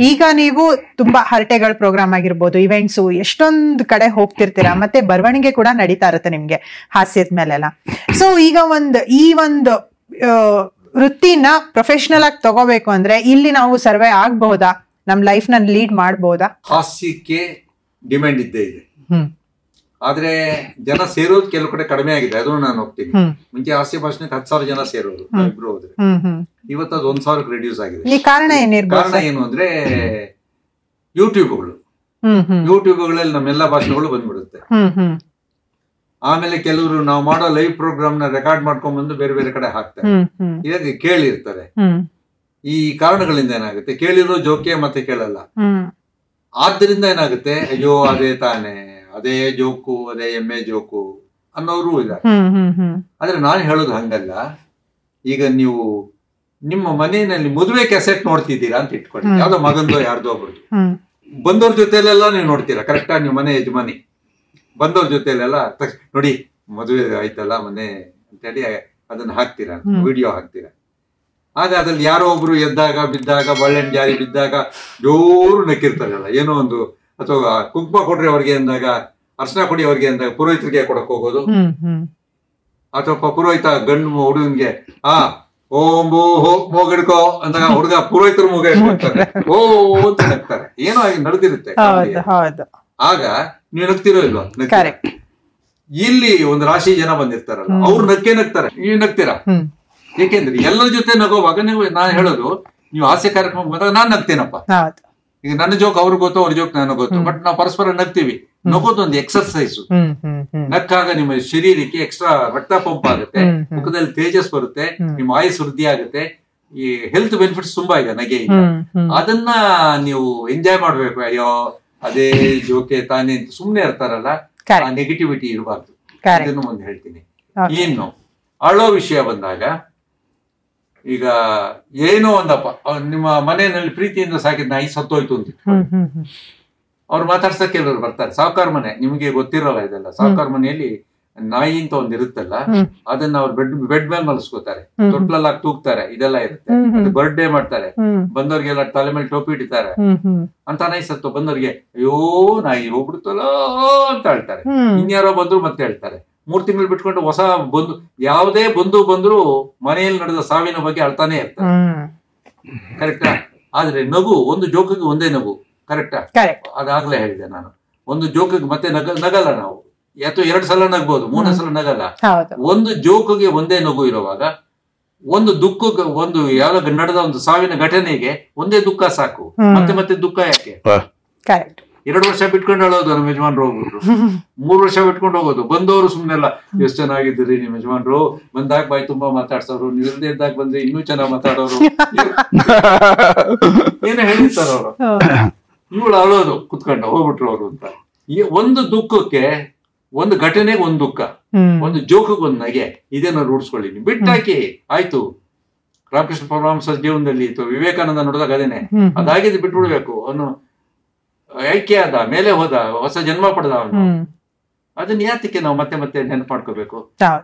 ಈಗ ನೀವು ತುಂಬಾ ಹರಟೆಗಳ ಪ್ರೋಗ್ರಾಮ್ ಆಗಿರ್ಬೋದು, ಇವೆಂಟ್ಸು, ಎಷ್ಟೊಂದು ಕಡೆ ಹೋಗ್ತಿರ್ತೀರಾ, ಮತ್ತೆ ಬರವಣಿಗೆ ಕೂಡ ನಡೀತಾ ಇರುತ್ತೆ ನಿಮ್ಗೆ ಹಾಸ್ಯದ ಮೇಲೆಲ್ಲ. ಸೊ ಈಗ ಈ ಒಂದು ವೃತ್ತಿನ ಪ್ರೊಫೆಷನಲ್ ಆಗಿ ತಗೋಬೇಕು ಅಂದ್ರೆ ಇಲ್ಲಿ ನಾವು ಸರ್ವೇ ಆಗ್ಬಹುದಾ, ನಮ್ ಲೈಫ್ ನ ಲೀಡ್ ಮಾಡಬಹುದಾ? ಹಾಸ್ಯಕ್ಕೆ ಡಿಮ್ಯಾಂಡ್ ಇದ್ದೇ ಇದೆ, ಆದ್ರೆ ಜನ ಸೇರೋದು ಕೆಲವು ಕಡೆ ಕಡಿಮೆ ಆಗಿದೆ. ಅದನ್ನು ನಾನು ಹೋಗ್ತೀನಿ. ಮುಂಚೆ ಹಾಸ್ಯ ಭಾಷಣಕ್ಕೆ 10,000 ಜನ ಸೇರೋರು, ಇಬ್ರು ಹೋದ್ರೆ. ಇವತ್ತು ಅದು 1,000ಕ್ಕೆ ರಿಡ್ಯೂಸ್ ಆಗಿದೆ. ಕಾರಣ ಏನು ಅಂದ್ರೆ ಯೂಟ್ಯೂಬ್ಗಳಲ್ಲಿ ನಮ್ಮೆಲ್ಲ ಭಾಷಣಗಳು ಬಂದ್ಬಿಡುತ್ತೆ. ಆಮೇಲೆ ಕೆಲವರು ನಾವು ಮಾಡೋ ಲೈವ್ ಪ್ರೋಗ್ರಾಮ್ ನ ರೆಕಾರ್ಡ್ ಮಾಡ್ಕೊಂಡ್ ಬಂದು ಬೇರೆ ಬೇರೆ ಕಡೆ ಹಾಕ್ತಾರೆ, ಇವಾಗ ಕೇಳಿರ್ತಾರೆ. ಈ ಕಾರಣಗಳಿಂದ ಏನಾಗುತ್ತೆ, ಕೇಳಿರೋ ಜೋಕೆ ಮತ್ತೆ ಕೇಳಲ್ಲ. ಆದ್ದರಿಂದ ಏನಾಗುತ್ತೆ, ಅಯ್ಯೋ ಅದೇ ತಾನೇ, ಅದೇ ಜೋಕು, ಅದೇ ಎಮ್ಮೆ ಜೋಕು ಅನ್ನೋರು ಇದ್ದಾರೆ. ಆದ್ರೆ ನಾನು ಹೇಳೋದು ಹಂಗಲ್ಲ. ಈಗ ನೀವು ನಿಮ್ಮ ಮನೆಯಲ್ಲಿ ಮದುವೆ ಕ್ಯಾಸೆಟ್ ನೋಡ್ತಿದ್ದೀರಾ ಅಂತ ಇಟ್ಕೊಳ್ಳಿ, ಯಾವ್ದೋ ಮಗಂದೋ ಯಾರ್ದೋ ಒಬ್ರದ್ದು. ಬಂದವ್ರ ಜೊತೆಲೆಲ್ಲ ನೀವು ನೋಡ್ತೀರಾ, ಕರೆಕ್ಟಾ? ನೀವು ಮನೆ ಯಜಮಾನಿ ಬಂದವ್ರ ಜೊತೆಲೆಲ್ಲ ನೋಡಿ ಮದುವೆ ಆಯ್ತಲ್ಲ ಮನೆ ಅಂತೇಳಿ ಅದನ್ನ ಹಾಕ್ತೀರಾ, ವಿಡಿಯೋ ಹಾಕ್ತೀರಾ. ಆಗ ಅದ್ರಲ್ಲಿ ಯಾರೋ ಒಬ್ರು ಎದ್ದಾಗ ಬಿದ್ದಾಗ, ಬಳ್ಳೆಣ್ಣು ಜಾರಿ ಬಿದ್ದಾಗ ಜೋರು ನಕ್ಕಿರ್ತಾರಲ್ಲ, ಏನೋ ಒಂದು, ಅಥವಾ ಕುಂಕುಮ ಕೊಡ್ರಿ ಅವ್ರಿಗೆ ಅಂದಾಗ, ಅರ್ಶನ ಕೊಡಿ ಅವ್ರಿಗೆ ಅಂದಾಗ ಪುರೋಹಿತರಿಗೆ ಕೊಡಕ್ ಹೋಗೋದು, ಅಥವಾ ಪುರೋಹಿತ ಗಂಡು ಹುಡುಗನ್ಗೆ ಓಂಬೋ ಮೂಗಿಡ್ಕೋ ಅಂದಾಗ ಹುಡುಗ ಪುರೋಹಿತರು ಮೂಗ ಇಟ್ಕೊಳ್ತಾರೆ, ಓ ಅಂತ ನಗ್ತಾರೆ. ಏನೋ ನಡೆದಿರುತ್ತೆ. ಆಗ ನೀವು ನಗ್ತಿರೋ ಇಲ್ವಾ? ಇಲ್ಲಿ ಒಂದು ರಾಶಿ ಜನ ಬಂದಿರ್ತಾರಲ್ಲ, ಅವ್ರು ನಗ್ತಾರೆ, ನೀವು ನಗ್ತೀರಾ. ಏಕೆಂದ್ರೆ ಎಲ್ಲರ ಜೊತೆ ನಗೋವಾಗ ನೀವು, ನಾನು ಹೇಳೋದು, ನೀವು ಹಾಸ್ಯ ಕಾರ್ಯಕ್ರಮ ಬಂದಾಗ ನಾನ್ ನಗ್ತೇನಪ್ಪ. ಈಗ ನನ್ನ ಜೋಕ್ ಅವ್ರಿಗೆ ಗೊತ್ತು, ಅವ್ರ ಜೋಕ್ ನನಗೆ ಗೊತ್ತು, ಬಟ್ ನಾವು ಪರಸ್ಪರ ನಗ್ತೀವಿ. ನಗೋದು ಒಂದು ಎಕ್ಸರ್ಸೈಸ್. ನಕ್ಕಾಗ ನಿಮ್ಮ ಶರೀರಕ್ಕೆ ಎಕ್ಸ್ಟ್ರಾ ರಕ್ತ ಪಂಪ್ ಆಗುತ್ತೆ, ಮುಖದಲ್ಲಿ ತೇಜಸ್ ಬರುತ್ತೆ, ನಿಮ್ಮ ಆಯುಸ್ ವೃದ್ಧಿ ಆಗುತ್ತೆ. ಈ ಹೆಲ್ತ್ ಬೆನಿಫಿಟ್ಸ್ ತುಂಬಾ ಇದೆ ನಗೆಯಿಂದ. ಅದನ್ನ ನೀವು ಎಂಜಾಯ್ ಮಾಡ್ಬೇಕು. ಅಯ್ಯೋ ಅದೇ ಜೋಕೆ ತಾನೇ ಅಂತ ಸುಮ್ನೆ ಇರ್ತಾರಲ್ಲ, ಆ ನೆಗೆಟಿವಿಟಿ ಇರಬಾರ್ದು. ಇದನ್ನು ಒಂದು ಹೇಳ್ತೀನಿ. ಇನ್ನು ಅಳೋ ವಿಷಯ ಬಂದಾಗ, ಈಗ ಏನೋ ಒಂದಪ್ಪ ನಿಮ್ಮ ಮನೆಯಲ್ಲಿ ಪ್ರೀತಿಯಿಂದ ಸಾಕಿದ ನಾಯಿ ಸತ್ತೋಯ್ತು ಅಂತ ಅವ್ರು ಮಾತಾಡ್ಸಕ್ ಕೆಲವರು ಬರ್ತಾರೆ. ಸಾವುಕಾರ ಮನೆ ನಿಮ್ಗೆ ಗೊತ್ತಿರೋಲ್ಲ ಇದೆಲ್ಲ. ಸಾವುಕಾರ ಮನೆಯಲ್ಲಿ ನಾಯಿ ಅಂತ ಒಂದ್ ಇರುತ್ತಲ್ಲ, ಅದನ್ನ ಅವ್ರು ಬೆಡ್ ಮೇಲೆ ಮಲಸ್ಕೋತಾರೆ, ತೊಟ್ಲಲ್ಲ ತೂಗ್ತಾರೆ, ಇದೆಲ್ಲ ಇರುತ್ತೆ. ಬರ್ಡೇ ಮಾಡ್ತಾರೆ, ಬಂದವ್ರಿಗೆಲ್ಲ ತಲೆ ಮೇಲೆ ಟೋಪಿ ಇಡ್ತಾರೆ. ಅಂತ ನಾಯಿ ಸತ್ತು ಬಂದವ್ರಿಗೆ ಅಯ್ಯೋ ನಾಯಿ ಹೋಗ್ಬಿಡ್ತಲ್ಲ ಅಂತ ಹೇಳ್ತಾರೆ. ಇನ್ಯಾರೋ ಬಂದ್ರು ಮತ್ತೆ ಹೇಳ್ತಾರೆ. 3 ತಿಂಗಳು ಬಿಟ್ಕೊಂಡು ಹೊಸ ಯಾವುದೇ ಬಂಧು ಬಂದ್ರು ಮನೆಯಲ್ಲಿ ನಡೆದ ಸಾವಿನ ಬಗ್ಗೆ ಅಳ್ತಾನೆ ಇರ್ತಾರೆ. ಕರೆಕ್ಟಾ? ಆದ್ರೆ ನಗು, ಒಂದು ಜೋಕಿಗೆ ಒಂದೇ ನಗು. ಕರೆಕ್ಟಾ? ಅದಾಗ್ಲೇ ಹೇಳಿದೆ ನಾನು. ಒಂದು ಜೋಕಿಗೆ ಮತ್ತೆ ನಗಲ್ಲ ನಾವು, ಅಥವಾ 2 ಸಲ ನಗ್ಬೋದು, 3 ಸಲ ನಗಲ್ಲ. ಒಂದು ಜೋಕಿಗೆ ಒಂದೇ ನಗು ಇರುವಾಗ, ಒಂದು ದುಃಖಕ್ಕೆ, ಒಂದು ಯಾವ ನಡೆದ ಒಂದು ಸಾವಿನ ಘಟನೆಗೆ ಒಂದೇ ದುಃಖ ಸಾಕು. ಮತ್ತೆ ಮತ್ತೆ ದುಃಖ ಯಾಕೆ? 2 ವರ್ಷ ಬಿಟ್ಕೊಂಡು ಹೇಳೋದು ನಮ್ಮ ಯಜಮಾನ್ರು ಹೋಗ್ಬಿಟ್ರು, 3 ವರ್ಷ ಬಿಟ್ಕೊಂಡು ಹೋಗೋದು. ಬಂದವರು ಸುಮ್ನೆಲ್ಲ ಎಷ್ಟು ಚೆನ್ನಾಗಿದ್ದೀರಿ ನಿಮ್ಮ ಯಜಮಾನ್ರು, ಬಂದಾಗ ಬಾಯಿ ತುಂಬಾ ಮಾತಾಡ್ಸೋರು, ನೀವು ಇಲ್ಲದೆ ಇದ್ದಾಗ ಬಂದ್ರೆ ಇನ್ನೂ ಚೆನ್ನಾಗಿ ಮಾತಾಡೋರು, ಏನೋ ಹೇಳಿರ್ತಾರ ಅವರು. ಇವಳು ಅಳೋದು ಕುತ್ಕೊಂಡು ಹೋಗ್ಬಿಟ್ರು ಅವರು ಅಂತ. ಈ ಒಂದು ದುಃಖಕ್ಕೆ, ಒಂದು ಘಟನೆಗೆ ಒಂದು ದುಃಖ, ಒಂದು ಜೋಕಿಗೆ ಒಂದು ನಗೆ, ಇದನ್ನ ರೂಢಿಸ್ಕೊಳ್ಳಿ. ನೀವು ಬಿಟ್ಟಾಕಿ ಆಯ್ತು. ರಾಮಕೃಷ್ಣ ಪರಮಹಂಸರ ಜೀವನದಲ್ಲಿ ಇತ್ತು, ವಿವೇಕಾನಂದ ನೋಡಿದಾಗ ಅದೇನೆ, ಅದಾಗಿದ್ದು ಬಿಟ್ಬಿಡ್ಬೇಕು. ಅವನು ಐಕ್ಯ ಆದ, ಮೇಲೆ ಹೋದ, ಹೊಸ ಜನ್ಮ ಪಡೆದ ಅವನು. ಅದನ್ನ ಯಾತಕ್ಕೆ ನಾವು ಮತ್ತೆ ಮತ್ತೆ ನೆನಪು ಮಾಡ್ಕೋಬೇಕು?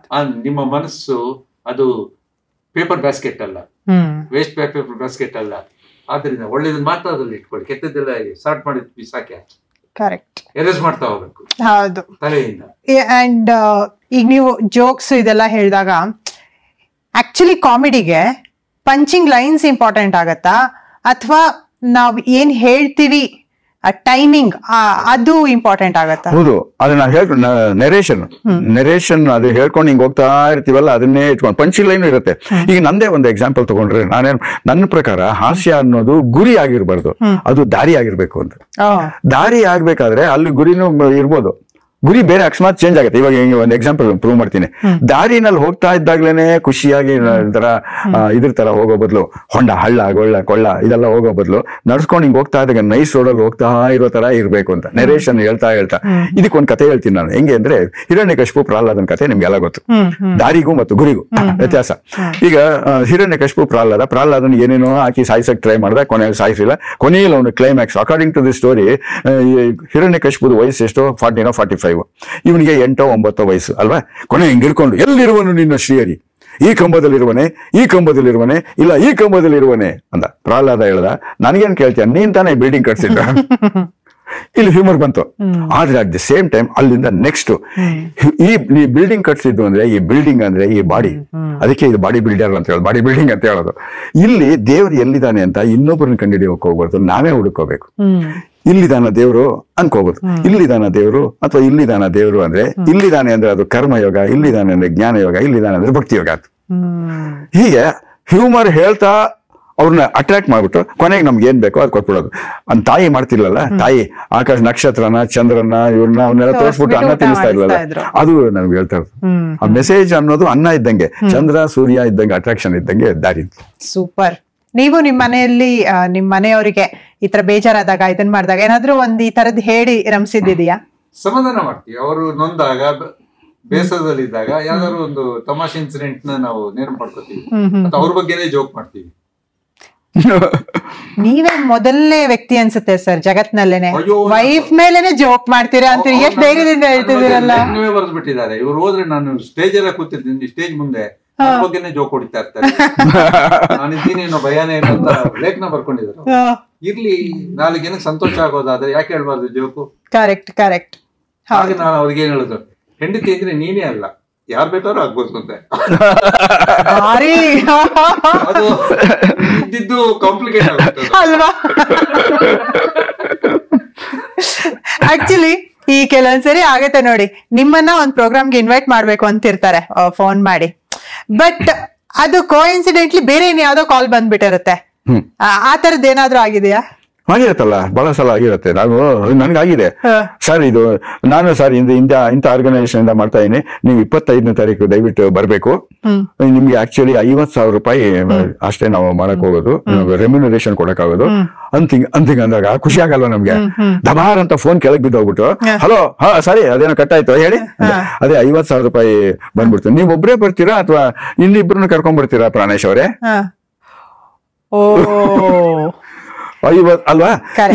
ನಿಮ್ಮ ಮನಸ್ಸು ಅದು ಪೇಪರ್ ಬ್ಯಾಸ್ಕೆಟ್ ಅಲ್ಲ, ವೇಸ್ಟ್ ಪೇಪರ್ ಬ್ಯಾಸ್ಕೆಟ್ ಅಲ್ಲ. ಆದ್ರಿಂದ ಒಳ್ಳೇದನ್ನ ಮಾತ್ರ ಅದ್ರಲ್ಲಿ ಇಟ್ಕೊಳ್ಳಿ, ಕೆಟ್ಟದ್ದೆಲ್ಲ ಸಾರ್ಟ್ ಮಾಡಿ ಬಿಸಾಕೆ, ಎರೇಸ್ ಮಾಡ್ತಾ ಹೋಗ್ಬೇಕು ತಲೆಯಿಂದ. ಅಂಡ್ ಈಗ ನೀವು ಜೋಕ್ಸ್ ಇದೆಲ್ಲ ಹೇಳಿದಾಗ, ಆಕ್ಚುಲಿ ಕಾಮಿಡಿಗೆ ಪಂಚಿಂಗ್ ಲೈನ್ಸ್ ಇಂಪಾರ್ಟೆಂಟ್ ಆಗತ್ತಾ, ಅಥವಾ ನಾವ್ ಏನ್ ಹೇಳ್ತೀವಿ ಟೈಮಿಂಗ್ ಅದು ಇಂಪಾರ್ಟೆಂಟ್ ಆಗತ್ತಾ? ಹೌದು, ಅದನ್ನ ನೆರೇಷನ್ ಅದು ಹೇಳ್ಕೊಂಡು ಹಿಂಗ್ ಹೋಗ್ತಾ ಇರ್ತೀವಲ್ಲ, ಅದನ್ನೇ ಇಟ್ಕೊಂಡು ಪಂಚಿಂಗ್ ಲೈನ್ ಇರುತ್ತೆ. ಈಗ ನಂದೇ ಒಂದು ಎಕ್ಸಾಂಪಲ್ ತಗೊಂಡ್ರೆ, ನನ್ನ ಪ್ರಕಾರ ಹಾಸ್ಯ ಅನ್ನೋದು ಗುರಿ ಆಗಿರ್ಬಾರ್ದು, ಅದು ದಾರಿ ಆಗಿರ್ಬೇಕು ಅಂತ. ದಾರಿ ಆಗ್ಬೇಕಾದ್ರೆ ಅಲ್ಲಿ ಗುರಿನೂ ಇರ್ಬೋದು, ಗುರಿ ಬೇರೆ ಅಕಸ್ಮಾತ್ ಚೇಂಜ್ ಆಗುತ್ತೆ. ಇವಾಗ ಒಂದು ಎಕ್ಸಾಂಪಲ್ ಪ್ರೂವ್ ಮಾಡ್ತೀನಿ. ದಾರಿನಲ್ಲಿ ಹೋಗ್ತಾ ಇದ್ದಾಗ್ಲೇನೆ ಖುಷಿಯಾಗಿ ಇದ್ರ ತರ ಹೋಗೋ ಬದಲು, ಹೊಂಡ, ಹಳ್ಳ, ಕೊಳ್ಳ ಇದೆಲ್ಲ ಹೋಗೋ ಬದಲು ನಡ್ಸ್ಕೊಂಡು ಹಿಂಗ್ ಹೋಗ್ತಾ ಇದ್ದಾಗ ನೈಸ್ ರೋಡಲ್ಲಿ ಹೋಗ್ತಾ ಇರೋ ತರ ಇರ್ಬೇಕು ಅಂತ ನೆರೇಷನ್ ಹೇಳ್ತಾ ಇದಕ್ಕೊಂದು ಕತೆ ಹೇಳ್ತೀನಿ ನಾನು. ಹೆಂಗೆ ಅಂದ್ರೆ, ಹಿರಣ್ಯಕಶಿಪು ಪ್ರಹ್ಲಾದನ ಕತೆ ನಿಮ್ಗೆಲ್ಲ ಗೊತ್ತು. ದಾರಿಗೂ ಮತ್ತು ಗುರಿಗೂ ವ್ಯತ್ಯಾಸ. ಈಗ ಹಿರಣ್ಯಕಶಿಪು ಪ್ರಹ್ಲಾದನ ಏನೇನೋ ಹಾಕಿ ಸಾಯಿಸಕ್ ಟ್ರೈ ಮಾಡ್ದ, ಕೊನೆಯಲ್ಲಿ ಸಾಯಿಸಿಲ್ಲ. ಕೊನೆಯಲ್ಲಿ ಅವನು climax, according to the story, ಹಿರಣ್ಯಕಶಿಪುದ ವಯಸ್ಸು ಎಷ್ಟು, 40 or 45, ಇವನಿಗೆ 8 or 9 ವಯಸ್ಸು ಅಲ್ವಾ. ಕೊನೆ ಹಿಂಗ್ ಹಿಡ್ಕೊಂಡು, ಎಲ್ಲಿರುವನು ನಿನ್ನ ಶ್ರೀಹರಿ, ಈ ಕಂಬದಲ್ಲಿರುವನೆ, ಈ ಕಂಬದಲ್ಲಿರುವನೆ, ಇಲ್ಲ ಈ ಕಂಬದಲ್ಲಿರುವನೆ ಅಂದ. ಪ್ರಹ್ಲಾದ ಹೇಳ್ದ, ನನಗೇನ್ ಕೇಳ್ತೀಯ, ನೀನ್ ತಾನೇ ಬಿಲ್ಡಿಂಗ್ ಕಟ್ಸಿದ್ದ. ಇಲ್ಲಿ ಹ್ಯೂಮರ್ ಬಂತು. ಆದ್ರೆ ಅಟ್ ದಿ ಸೇಮ್ ಟೈಮ್ ಅಲ್ಲಿಂದ ನೆಕ್ಸ್ಟ್ ಈ ಬಿಲ್ಡಿಂಗ್ ಕಟ್ಸಿದ್ದು ಅಂದ್ರೆ ಈ ಬಿಲ್ಡಿಂಗ್ ಅಂದ್ರೆ ಈ ಬಾಡಿ, ಅದಕ್ಕೆ ಇದು ಬಾಡಿ ಬಿಲ್ಡರ್ ಅಂತ ಹೇಳೋದು, ಬಾಡಿ ಬಿಲ್ಡಿಂಗ್ ಅಂತ ಹೇಳೋದು. ಇಲ್ಲಿ ದೇವ್ರು ಎಲ್ಲಿದ್ದಾನೆ ಅಂತ ಇನ್ನೊಬ್ಬರನ್ನ ಕಂಡುಹಿಡಿಯೋಕೆ ಹೋಗ್ಬಾರ್ದು, ನಾವೇ ಹುಡುಕೋಬೇಕು. ಇಲ್ಲಿದಾನ ದೇವ್ರು ಅನ್ಕೋಬಹುದು, ಇಲ್ಲಿದಾನ ದೇವ್ರು ಅಥವಾ ಇಲ್ಲಿದಾನ ದೇವ್ರು ಅಂದ್ರೆ, ಇಲ್ಲಿದಾನೆ ಅಂದ್ರೆ ಅದು ಕರ್ಮಯೋಗ, ಇಲ್ಲಿದಾನೆ ಅಂದ್ರೆ ಜ್ಞಾನ ಯೋಗ, ಇಲ್ಲಿದಾನೆ ಅಂದ್ರೆ ಭಕ್ತಿ ಯೋಗ ಅಂತ. ಹೀಗೆ ಹ್ಯೂಮರ್ ಹೇಳ್ತಾ ಅವ್ರನ್ನ ಅಟ್ರಾಕ್ಟ್ ಮಾಡ್ಬಿಟ್ಟು ಕೊನೆಗೆ ನಮ್ಗೆ ಏನ್ ಬೇಕೋ ಅದು ಕೊಟ್ಬಿಡೋದು. ಅಂದ್ ತಾಯಿ ಮಾಡ್ತಿರ್ಲಲ್ಲ, ತಾಯಿ ಆಕಾಶ ನಕ್ಷತ್ರನ ಚಂದ್ರನ ಇವ್ರನ್ನ ಅವನ್ನೆಲ್ಲ ತೋರಿಸ್ಬಿಟ್ಟು ಅನ್ನ ತಿನ್ನಿಸ್ತಾ ಇರ್ಲಲ್ಲ, ಅದು ನಮ್ಗೆ ಹೇಳ್ತಾ ಇರೋದು. ಆ ಮೆಸೇಜ್ ಅನ್ನೋದು ಅನ್ನ ಇದ್ದಂಗೆ, ಚಂದ್ರ ಸೂರ್ಯ ಇದ್ದಂಗೆ, ಅಟ್ರಾಕ್ಷನ್ ಇದ್ದಂಗೆ ದಾರಿ. ಸೂಪರ್. ನೀವು ನಿಮ್ ಮನೆಯಲ್ಲಿ ನಿಮ್ ಮನೆಯವರಿಗೆ ಈ ತರ ಬೇಜಾರಾದಾಗ ಇದನ್ ಮಾಡಿದಾಗ ಏನಾದ್ರೂ ಒಂದ್ ಈ ತರದ್ ಹೇಳಿ ರಮಿಸಿದ್ಯಾ? ಸಮಾಧಾನ ಮಾಡ್ತೀವಿ. ಅವರು ನೊಂದಾಗ, ಬೇಸರದಲ್ಲಿದ್ದಾಗ ಯಾವ್ದಾದ್ರು ಒಂದು ತಮಾಷೆ ಇನ್ಸಿಡೆಂಟ್ ನ ನಾವು ನೆನಪು ಮಾಡ್ಕೋತೀವಿ, ಮತ್ತೆ ಅವ್ರ ಬಗ್ಗೆನೇ ಜೋಕ್ ಮಾಡ್ತೀವಿ. ನೀವೇ ಮೊದಲನೇ ವ್ಯಕ್ತಿ ಅನ್ಸುತ್ತೆ ಸರ್ ಜಗತ್ನಲ್ಲೇನೆ ವೈಫ್ ಮೇಲೆನೆ ಜೋಕ್ ಮಾಡ್ತೀರಾ ಅಂತ. ಎಷ್ಟು ಧೈರ್ಯದಿಂದ ಹೇಳ್ತಿದ್ದೀರಲ್ಲ. ನೀವೇ ಬರೆದು ಬಿಟ್ಟಿದ್ದಾರೆ, ಇವ್ರು ಹೋದ್ರೆ ನಾನು ಸ್ಟೇಜ್ ಎಲ್ಲ ಕೂತಿರ್ತೀನಿ, ಸ್ಟೇಜ್ ಮುಂದೆ ಬಗ್ಗೆನೆ ಜೋಕ್ ಹೊಡಿತಾ ಇರ್ತಾರೆ, ನಾನಿದ್ದೀನಿ ಅನ್ನೋ ಭಯನೇ ಇಲ್ಲ ಅಂತ ಲೇಖನ ಬರ್ಕೊಂಡಿದ್ರು. ಇರ್ಲಿ, ನಾಲ್ಕು ಜನಕ್ಕೆ ಸಂತೋಷ ಆಗೋದಾದ್ರೆ ಯಾಕೆ ಹೇಳ್ಬಾರ್ದು ಜೋಕು? Correct correct. ಹಾಗೆ ನಾನು ಅವ್ರಿಗೆ ಏನ್ ಹೇಳುದು, ಹೆಂಡತಿ ಅಂದ್ರೆ ನೀನೇ ಅಲ್ಲ, ಯಾರ್ ಬೇಕಾದ್ರೂ ಆಗ್ಬೋದು ಅಂತ. ಅದು ಇದ್ದಿದ್ದು ಕಾಂಪ್ಲಿಕೇಟ್ ಆಗುತ್ತೆ ಅಲ್ವಾ? ಆಕ್ಚುಲಿ ಈ ಕೆಲವೊಂದ್ಸರಿ ಆಗತ್ತೆ ನೋಡಿ, ನಿಮ್ಮನ್ನ ಒಂದ್ ಪ್ರೋಗ್ರಾಮ್ಗೆ ಇನ್ವೈಟ್ ಮಾಡ್ಬೇಕು ಅಂತಿರ್ತಾರೆ ಫೋನ್ ಮಾಡಿ, ಬಟ್ ಅದು ಕೋಇನ್ಸಿಡೆಂಟ್ಲಿ ಬೇರೆ ಯಾವ್ದೋ ಕಾಲ್ ಬಂದ್ಬಿಟ್ಟಿರುತ್ತೆ. ಆ ತರದ್ ಏನಾದ್ರೂ ಆಗಿದೆಯಾ? ಆಗಿರತ್ತಲ್ಲ, ಬಹಳ ಸಲ ಆಗಿರತ್ತೆ. ನನ್ಗಾಗಿದೆ ಸರ್, ಇದು ನಾನು ಸರ್ ಇಂಥ ಆರ್ಗನೈಸೇಷನ್ ಇಂದ ಮಾಡ್ತಾ ಇದೀನಿ, ನೀವು 25ನೇ ತಾರೀಕು ದಯವಿಟ್ಟು ಬರ್ಬೇಕು, ನಿಮ್ಗೆ ಆಕ್ಚುಲಿ 50,000 ರೂಪಾಯಿ ಅಷ್ಟೇ ನಾವು ಮಾಡಕ್ ಹೋಗೋದು, ರೆಮ್ಯುನರೇಷನ್ ಕೊಡಕ್ ಆಗೋದು ಅಂತಿಂಗ್ ಅಂದಾಗ ಖುಷಿ ಆಗಲ್ವಾ ನಮ್ಗೆ? ದಬಾರ್ ಅಂತ ಫೋನ್ ಕೆಳಗ್ ಬಿದ್ದೋಗ್ಬಿಟ್ಟು, ಹಲೋ ಹಾ ಸರಿ ಅದೇನೋ ಕಟ್ಟಾಯ್ತು ಹೇಳಿ, ಅದೇ 50,000 ರೂಪಾಯಿ ಬಂದ್ಬಿಡ್ತು. ನೀವ್ ಒಬ್ರೇ ಬರ್ತೀರಾ ಅಥವಾ ಇನ್ನಿಬ್ರನ್ನ ಕರ್ಕೊಂಡ್ ಬರ್ತೀರಾ ಪ್ರಾಣೇಶ್ ಅವರೇ? ಅಲ್ವಾ?